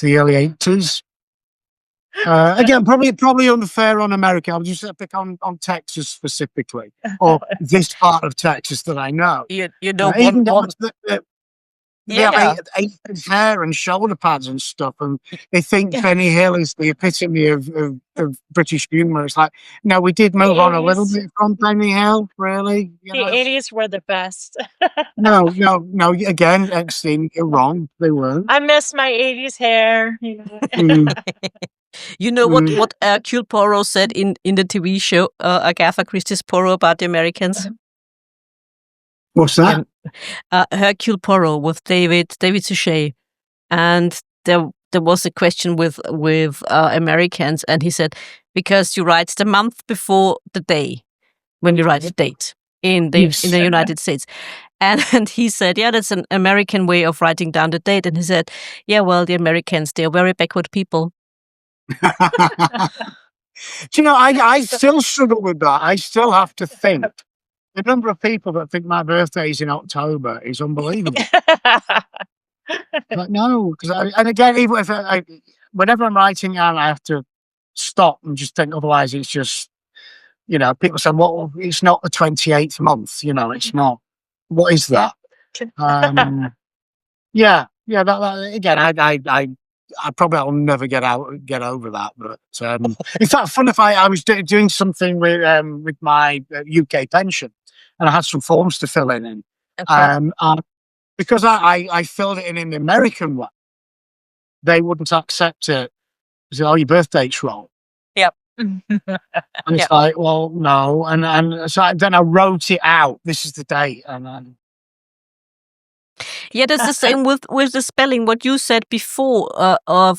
the early 80s. Again, probably unfair on America. I'll just pick on Texas specifically, or this part of Texas that I know. Even hair and shoulder pads and stuff, and they think Benny Hill is the epitome of British humour. It's like, no, we did move on a little bit from Benny Hill, really. The 80s were the best. No. Again, Xtina, you're wrong. They weren't. I miss my 80s hair. You know what Hercule Poirot said in the TV show Agatha Christie's Poirot about the Americans? What's that? Hercule Poirot with David Suchet, and there was a question with Americans, and he said, because you write the month before the day when you write the date in the United States. And he said, yeah, that's an American way of writing down the date. And he said, yeah, well, the Americans, they're very backward people. Do you know, I still struggle with that. I still have to think. The number of people that think my birthday is in October is unbelievable. But no, because and again, even if whenever I'm writing down, I have to stop and just think. Otherwise, it's just, people say, "Well, it's not the 28th month." It's not. What is that? That again, I probably will never get over that. But in fact, fun if I was doing something with my UK pension, and I had some forms to fill in, because I filled it in the American one, they wouldn't accept it. They said, "Oh, your birth date's wrong." Yep. And it's like, well, no, and so then I wrote it out. This is the date, and then. Yeah, that's the same with the spelling. What you said before there are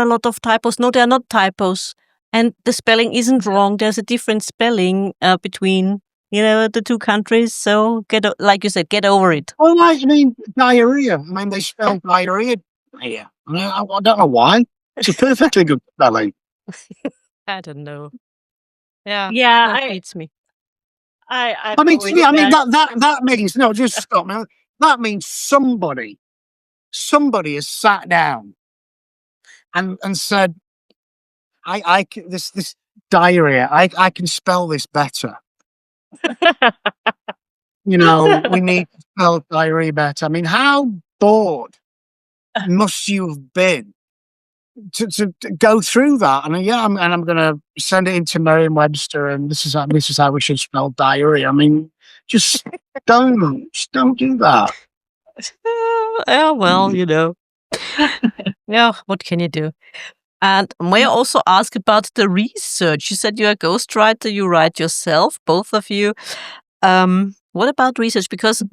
a lot of typos. No, there are not typos, and the spelling isn't wrong. There's a different spelling between the two countries. So like you said, get over it. Well, diarrhea. They spell diarrhea here. I don't know why. It's a perfectly good spelling. I don't know. Yeah, that beats me. That means no. Just stop now. That means somebody has sat down and said, this diarrhea, I can spell this better. We need to spell diarrhea better. How bored must you have been to go through that? And I'm going to send it into Merriam-Webster, and this is how we should spell diarrhea. Just don't do that. Yeah, well, yeah, what can you do? And may I also ask about the research? You said you're a ghostwriter, you write yourself, both of you. What about research? Because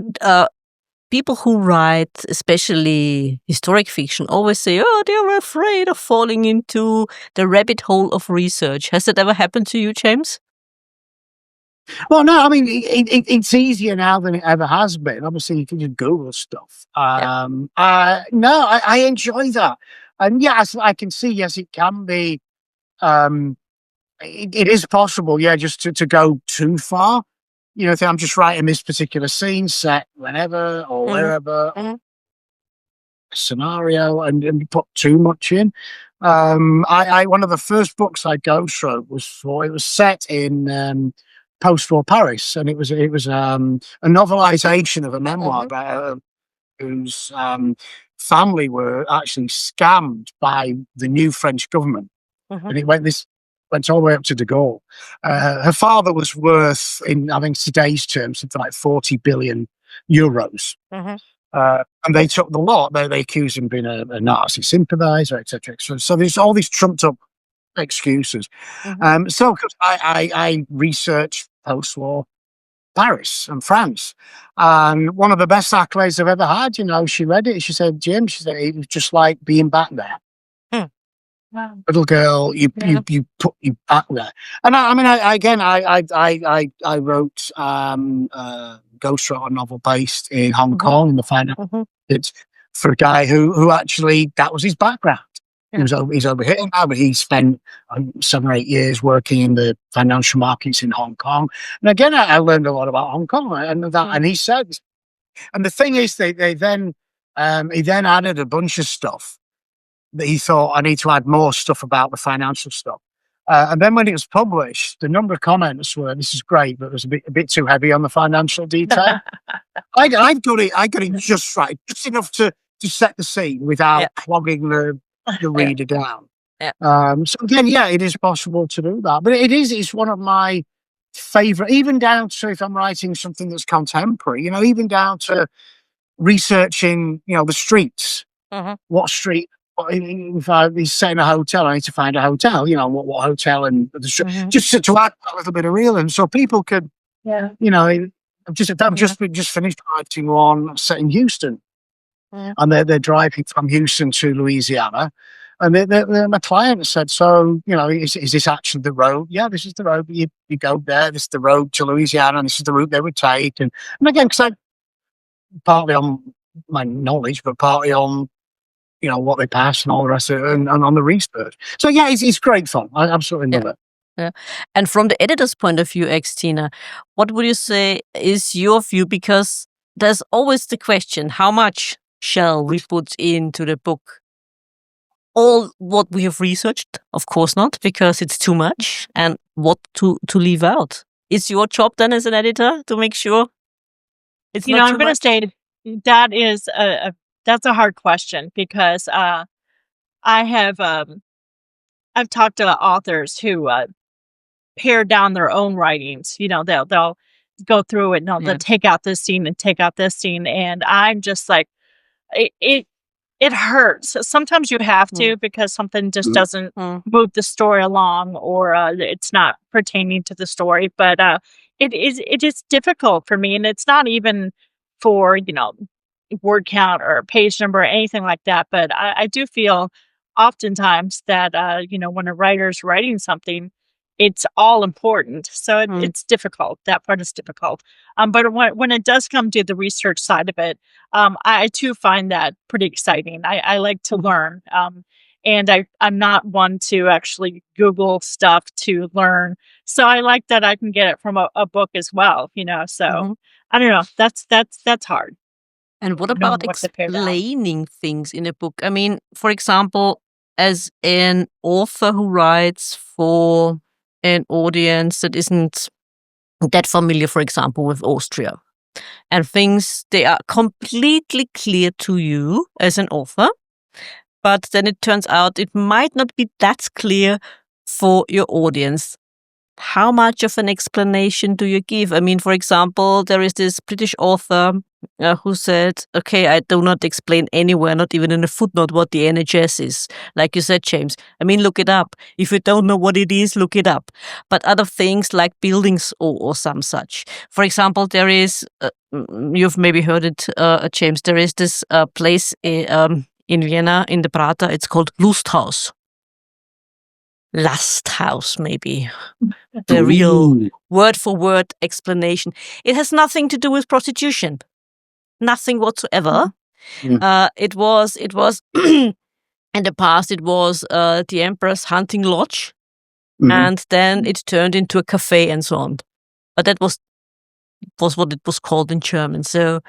people who write, especially historic fiction, always say, oh, they're afraid of falling into the rabbit hole of research. Has that ever happened to you, James? Well, no, it's easier now than it ever has been. Obviously, you can just Google stuff. No, I enjoy that. And yes, I can see, yes, it can be, it is possible, just to go too far. Think I'm just writing this particular scene set whenever or wherever scenario and put too much in. One of the first books I ghostwrote was set in post-war Paris, and it was a novelization of a memoir about whose family were actually scammed by the new French government. And it went all the way up to de Gaulle. Her father was worth, in I think today's terms, something like 40 billion euros. And they took the lot. They accused him of being a Nazi sympathizer, etc. So there's all these trumped up excuses. So 'cause I researched post-war Paris and France, and one of the best accolades I've ever had. She read it. She said, "Jim," she said, "it was just like being back there." Wow. Little girl, you put you back there. And I wrote ghostwrote a novel based in Hong Kong in the finance. It's for a guy who actually that was his background. He's over here now, but he spent 7 or 8 years working in the financial markets in Hong Kong. And again, I learned a lot about Hong Kong, and he said, and the thing is, they then he then added a bunch of stuff that he thought I need to add more stuff about the financial stuff. And then when it was published, the number of comments were, "This is great, but it was a bit too heavy on the financial detail." I got it just right, just enough to set the scene without clogging the reader down. So again, it is possible to do that, but it's one of my favorite, even down to if I'm writing something that's contemporary, even down to researching, the streets, what street. If he's setting a hotel, I need to find a hotel. What hotel and the street, just to add a little bit of realism, so people could. I've just finished writing one set in Houston, and they're driving from Houston to Louisiana, and my client said, "So, is this actually the road?" "Yeah, this is the road. You go there. This is the road to Louisiana, and this is the route they would take." And again, because partly on my knowledge, but partly on what they pass and all the rest of it, and on the research. So it's great fun. I absolutely love it. Yeah. And from the editor's point of view, Xtina, what would you say is your view? Because there's always the question, how much shall we put into the book? All what we have researched? Of course not, because it's too much. And what to leave out? It's your job then as an editor to make sure it's not too I'm going to say that is that's a hard question, because I've talked to authors who pare down their own writings. They'll go through it and they'll take out this scene and take out this scene, and I'm just like, it hurts. Sometimes you have to, because something just doesn't move the story along, or it's not pertaining to the story. But it is difficult for me, and it's not even for word count or page number or anything like that. But I do feel oftentimes that when a writer's writing something, it's all important. So it's difficult. That part is difficult. But when it does come to the research side of it, I too find that pretty exciting. I like to learn. And I'm not one to actually Google stuff to learn. So I like that I can get it from a book as well, So I don't know. That's hard. And what about explaining things in a book? I mean, for example, as an author who writes for an audience that isn't that familiar, for example, with Austria, and things, they are completely clear to you as an author, but then it turns out it might not be that clear for your audience. How much of an explanation do you give? I mean, for example, there is this British author who said, "Okay, I do not explain anywhere, not even in a footnote, what the NHS is." Like you said, James, I mean, look it up. If you don't know what it is, look it up. But other things like buildings or some such. For example, there is, you've maybe heard it, James, there is this place in Vienna, in the Prater, it's called Lusthaus. Lusthaus, maybe. The real word-for-word explanation. It has nothing to do with prostitution. Nothing whatsoever. It was in the past, it was the Emperor's hunting lodge, and then it turned into a cafe and so on. But that was what it was called in German. So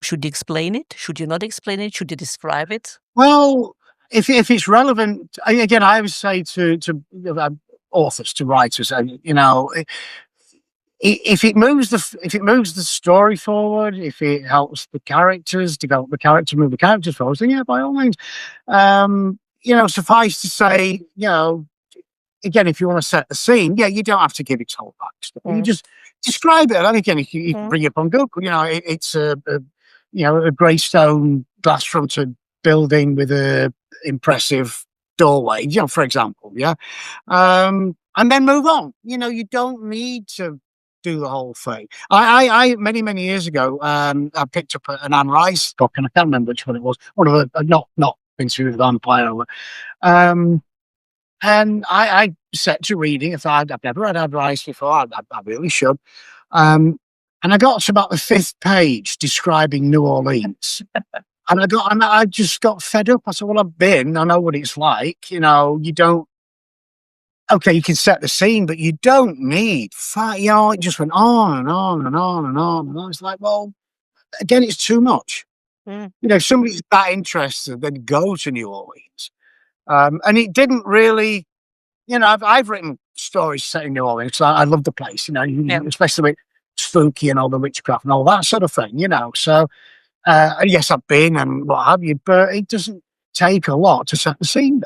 should you explain it? Should you not explain it? Should you describe it? Well, if it's relevant, again, I would say to authors, to writers, if it moves the story forward, if it helps the characters develop the character, move the characters forward, then yeah, by all means. Suffice to say, again, if you want to set the scene, yeah, you don't have to give its whole backstory. You just describe it. And again, if you bring it up on Google, it's a grey stone glass fronted building with a impressive doorway, for example, yeah. And then move on. You don't need to do the whole thing. I many years ago, I picked up an Anne Rice book, and I can't remember which one it was. One of the not Interview with the Vampire. And I set to reading. I've never read Anne Rice before. I really should. And I got to about the 5th page describing New Orleans. And I just got fed up. I said, well, I've been, I know what it's like. You don't, okay, you can set the scene, but you don't need fight. It just went on and on and on and on. And I was like, well, again, it's too much. If somebody's that interested, then go to New Orleans. And it didn't really, I've written stories set in New Orleans. So I love the place, especially with spooky and all the witchcraft and all that sort of thing, So, yes, I've been and what have you, but it doesn't take a lot to set the scene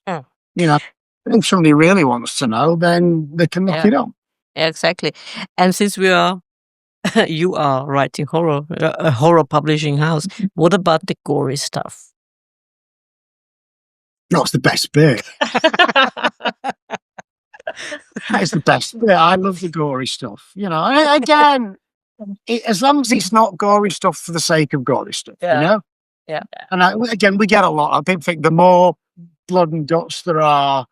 there. If somebody really wants to know, then they can look it up. Yeah, exactly. And since you are writing a horror publishing house, what about the gory stuff? That's the best bit. That's the best bit. I love the gory stuff. Again, as long as it's not gory stuff for the sake of gory stuff, Yeah. And again, we get a lot. I think the more blood and guts there are,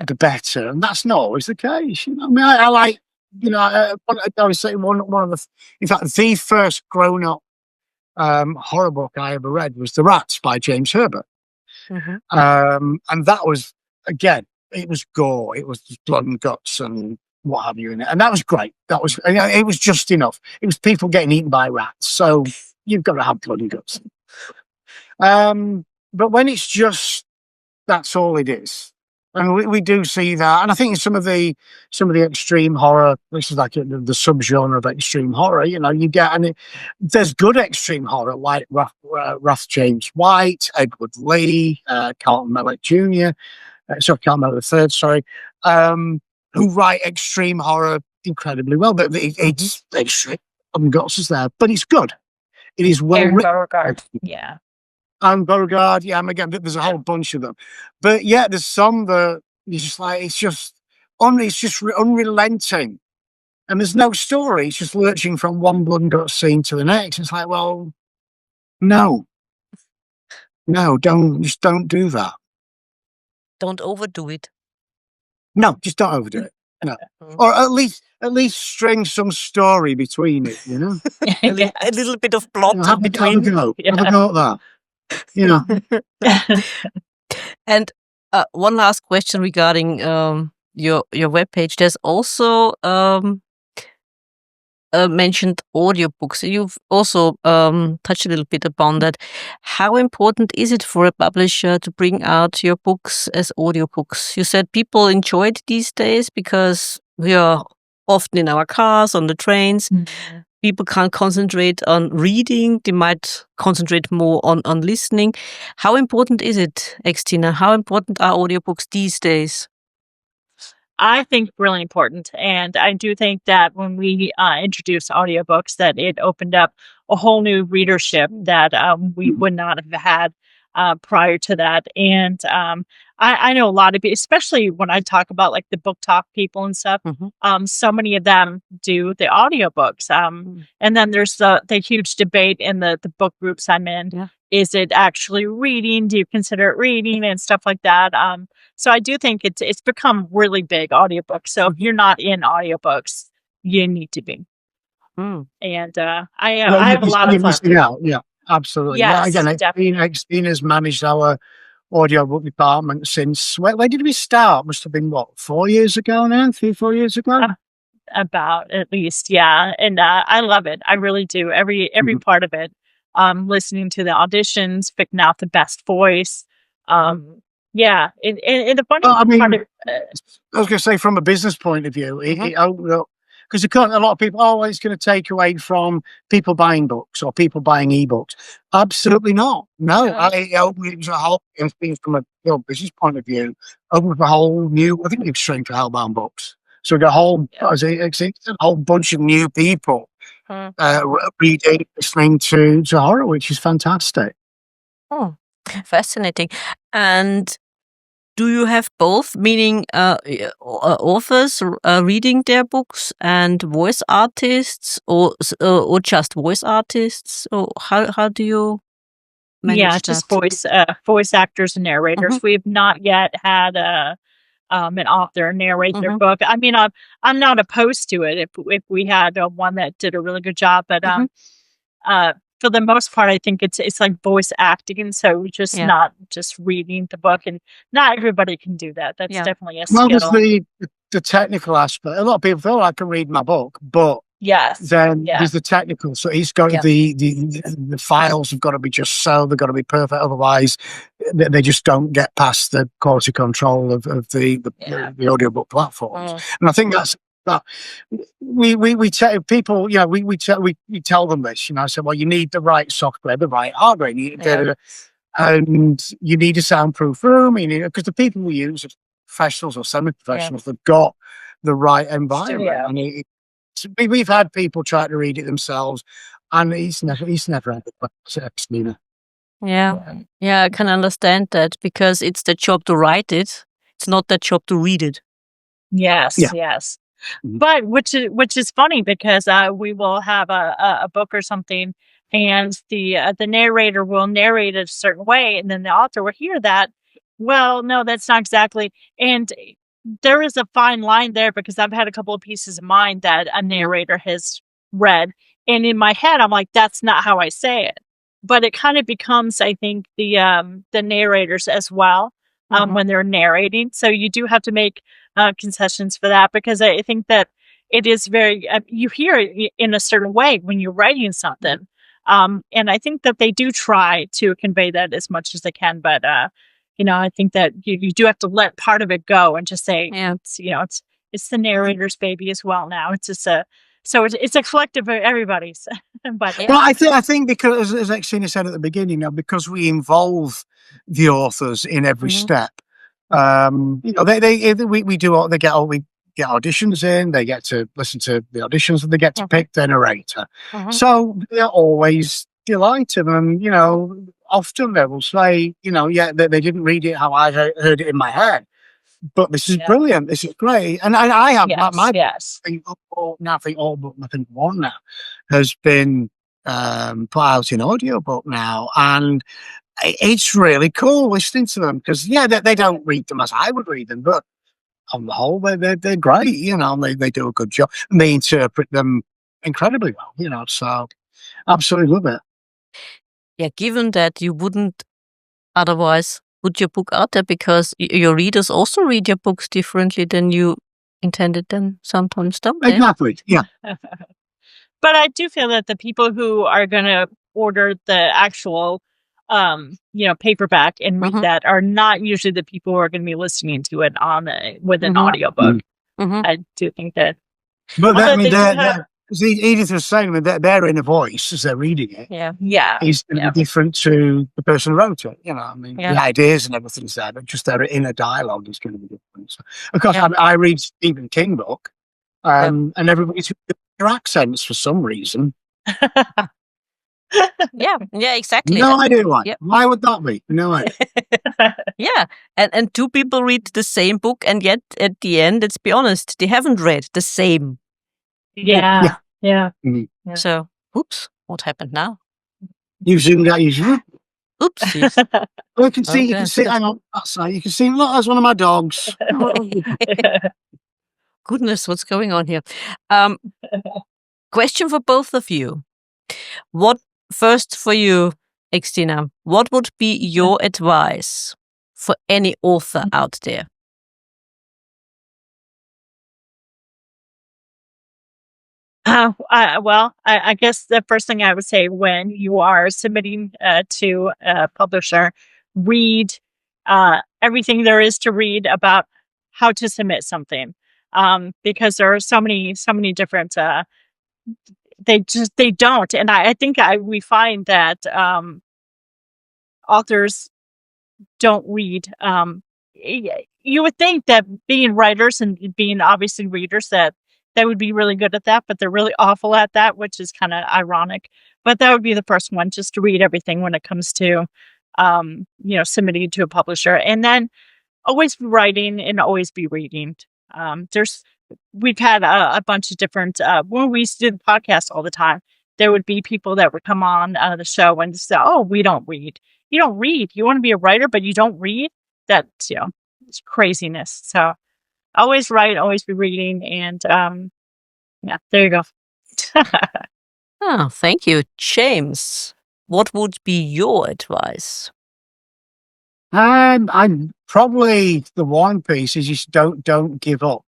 the better, and that's not always the case. I mean, I like. I was saying one of the. In fact, the first grown-up horror book I ever read was The Rats by James Herbert. And that was, again, it was gore, it was blood and guts and what have you in it, and that was great. It was just enough. It was people getting eaten by rats, so you've got to have blood and guts. But when it's just that's all it is, and we do see that, and I think in some of the extreme horror, this is like the subgenre of extreme horror. You get, and there's good extreme horror like Ruth James White, Edward Lee, Carlton Mellett Jr., Carlton Mellett III, sorry, who write extreme horror incredibly well. But it's extreme and guts is there, but it's good. It is well written. Yeah. And Beauregard, again, there's a whole bunch of them, but there's some that you're just like, it's just unrelenting, and there's no story. It's just lurching from one blood and guts scene to the next. It's like, well, no, don't do that. Don't overdo it. No, just don't overdo it. No, or at least string some story between it. A little bit of plot between. Have a go at that. And one last question regarding your webpage. There's also mentioned audiobooks. You've also touched a little bit upon that. How important is it for a publisher to bring out your books as audiobooks? You said people enjoy it these days because we are often in our cars, on the trains. People can't concentrate on reading. They might concentrate more on listening. How important is it, Xtina? How important are audiobooks these days? I think really important. And I do think that when we introduced audiobooks, that it opened up a whole new readership that we would not have had prior to that. And I know a lot of people, especially when I talk about like the book talk people and stuff, so many of them do the audiobooks. And then there's the huge debate in the book groups I'm in. Yeah. Is it actually reading? Do you consider it reading and stuff like that? So I do think it's become really big, audiobooks. So if you're not in audiobooks, you need to be. And I have a lot of fun. Yeah, absolutely. Yes, again, Xtina's managed our audiobook department since where did we start? Must have been 4 years ago now, 3-4 years ago. About at least, yeah. And I love it. I really do. Every part of it. Listening to the auditions, picking out the best voice. And the funny part of I was going to say, from a business point of view, it opened up because a lot of people, oh, it's going to take away from people buying books or people buying ebooks. Absolutely not. No, it opens a whole, from a business point of view, opens a whole new, I think it's strange for Hellbound Books. So we got a whole, a whole bunch of new people reading, listening to horror, which is fantastic. Oh, fascinating. And do you have both, meaning authors reading their books and voice artists, or just voice artists? Or how do you manage that? Just voice actors and narrators. We've not yet had an author narrate their book. I mean, I'm not opposed to it if we had one that did a really good job, but for the most part, I think it's like voice acting, so just not just reading the book, and not everybody can do that. That's definitely a skill. Well, there's the technical aspect. A lot of people feel I can read my book, but then there's the technical. So he's got the files have got to be just so, they've got to be perfect. Otherwise, they just don't get past the quality control of the audiobook platforms. And I think that's that. We tell people, we tell them this. I said, well, you need the right software, the right hardware, and you need a soundproof room. Because the people we use are professionals or semi-professionals. They've got the right environment. We've had people try to read it themselves, and he's never had Xtina. I can understand that, because it's the job to write it. It's not the job to read it. Yes. But which is funny, because we will have a book or something, and the narrator will narrate it a certain way, and then the author will hear that. Well, no, that's not exactly. And there is a fine line there, because I've had a couple of pieces of mine that a narrator has read, and in my head I'm like, that's not how I say it. But it kind of becomes, I think, the narrators as well when they're narrating. So you do have to make concessions for that, because I think that it is very you hear it in a certain way when you're writing something, and I think that they do try to convey that as much as they can, but I think that you do have to let part of it go and just say, it's the narrator's baby as well now. It's just it's a collective of everybody's. But well, I think because, as Xtina said at the beginning, because we involve the authors in every step, we get auditions in, they get to listen to the auditions, and they get to pick their narrator. So they're always delighted, and often they will say, they didn't read it how I heard it in my head, but this is brilliant, this is great. And I have my thing, now I think all but nothing one now has been put out in audiobook now, and it's really cool listening to them, because they don't read them as I would read them, but on the whole they're great, they do a good job, and they interpret them incredibly well, so absolutely love it. Given that you wouldn't otherwise put your book out there, because your readers also read your books differently than you intended them sometimes, don't they? Exactly, yeah. But I do feel that the people who are going to order the actual, paperback and read that are not usually the people who are going to be listening to it with an audiobook. I do think that. But as Edith was saying, their inner voice as they're reading it, is going to be different to the person who wrote it. The ideas and everything's there, but just their inner dialogue is going to be different. So, of course, I read Stephen King book, and everybody's their accents for some reason. Exactly. No idea why. Why would that be? No idea. And two people read the same book, and yet at the end, let's be honest, they haven't read the same. So, oops, what happened now? You've zoomed out. Oopsies. Oh, you can see. Hang on, outside. You can see. Look, that's one of my dogs. Goodness, what's going on here? Question for both of you. First for you, Xtina, what would be your advice for any author out there? I guess the first thing I would say, when you are submitting to a publisher, read everything there is to read about how to submit something. because there are so many different. They don't, and I think we find that authors don't read. You would think that being writers and being obviously readers that would be really good at that, but they're really awful at that, which is kind of ironic. But that would be the first one, just to read everything when it comes to, submitting to a publisher, and then always be writing and always be reading. We've had a bunch of different, when we used to do the podcast all the time, there would be people that would come on the show and say, oh, we don't read. You don't read. You want to be a writer, but you don't read? That's, it's craziness. So always write, always be reading. And there you go. Oh, thank you. James, what would be your advice? I'm probably the one piece is just don't give up.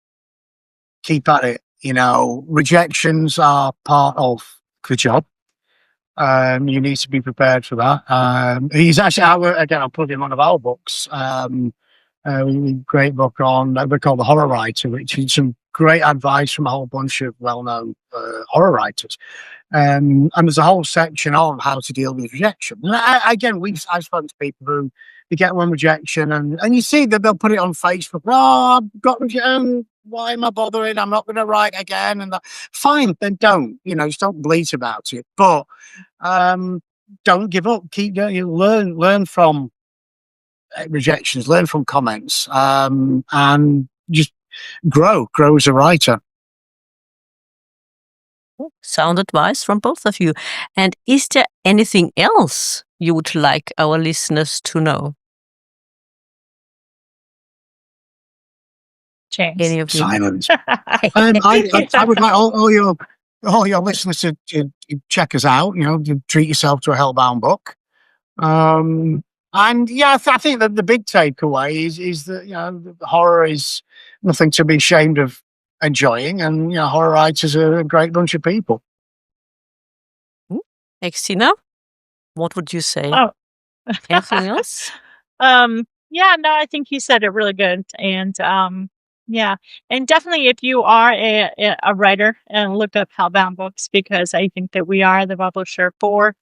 Keep at it. Rejections are part of the job. You need to be prepared for that. He's actually I'll put him on one of our books. Great book on we're called The Horror Writer, which is some great advice from a whole bunch of well-known horror writers. And there's a whole section on how to deal with rejection. And I've spoken to people who they get one rejection, and you see that they'll put it on Facebook. Oh, I've got rejection. Why am I bothering? I'm not going to write again. And fine, then don't. Just don't bleat about it. But don't give up. Keep going. You learn from rejections. Learn from comments, and just grow as a writer. Sound advice from both of you. And is there anything else you would like our listeners to know? James. Any of you? Silence. I would like all your listeners to check us out. To treat yourself to a Hellbound book. And I think that the big takeaway is that horror is nothing to be ashamed of enjoying, and horror writers are a great bunch of people. Xtina, what would you say? Oh. Anything else? I think he said it really good, and and definitely if you are a writer, and look up Hellbound Books, because I think that we are the publisher for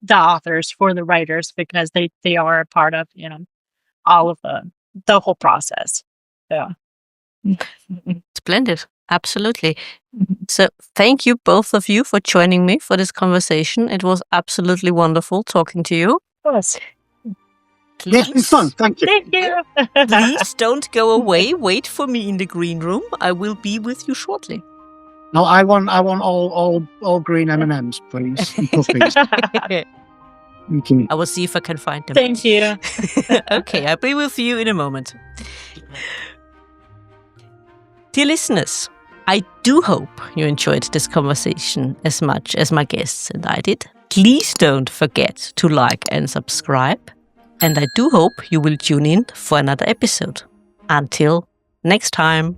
the authors, for the writers, because they are a part of all of the whole process. So. Splendid. Absolutely. So thank you, both of you, for joining me for this conversation. It was absolutely wonderful talking to you. Of course. Yes, it's fun. Thank you. Thank you. Please don't go away. Wait for me in the green room. I will be with you shortly. No, I want all green M&Ms, please. Puppies. I will see if I can find them. Thank you. Okay, I'll be with you in a moment. Dear listeners, I do hope you enjoyed this conversation as much as my guests and I did. Please don't forget to like and subscribe. And I do hope you will tune in for another episode. Until next time.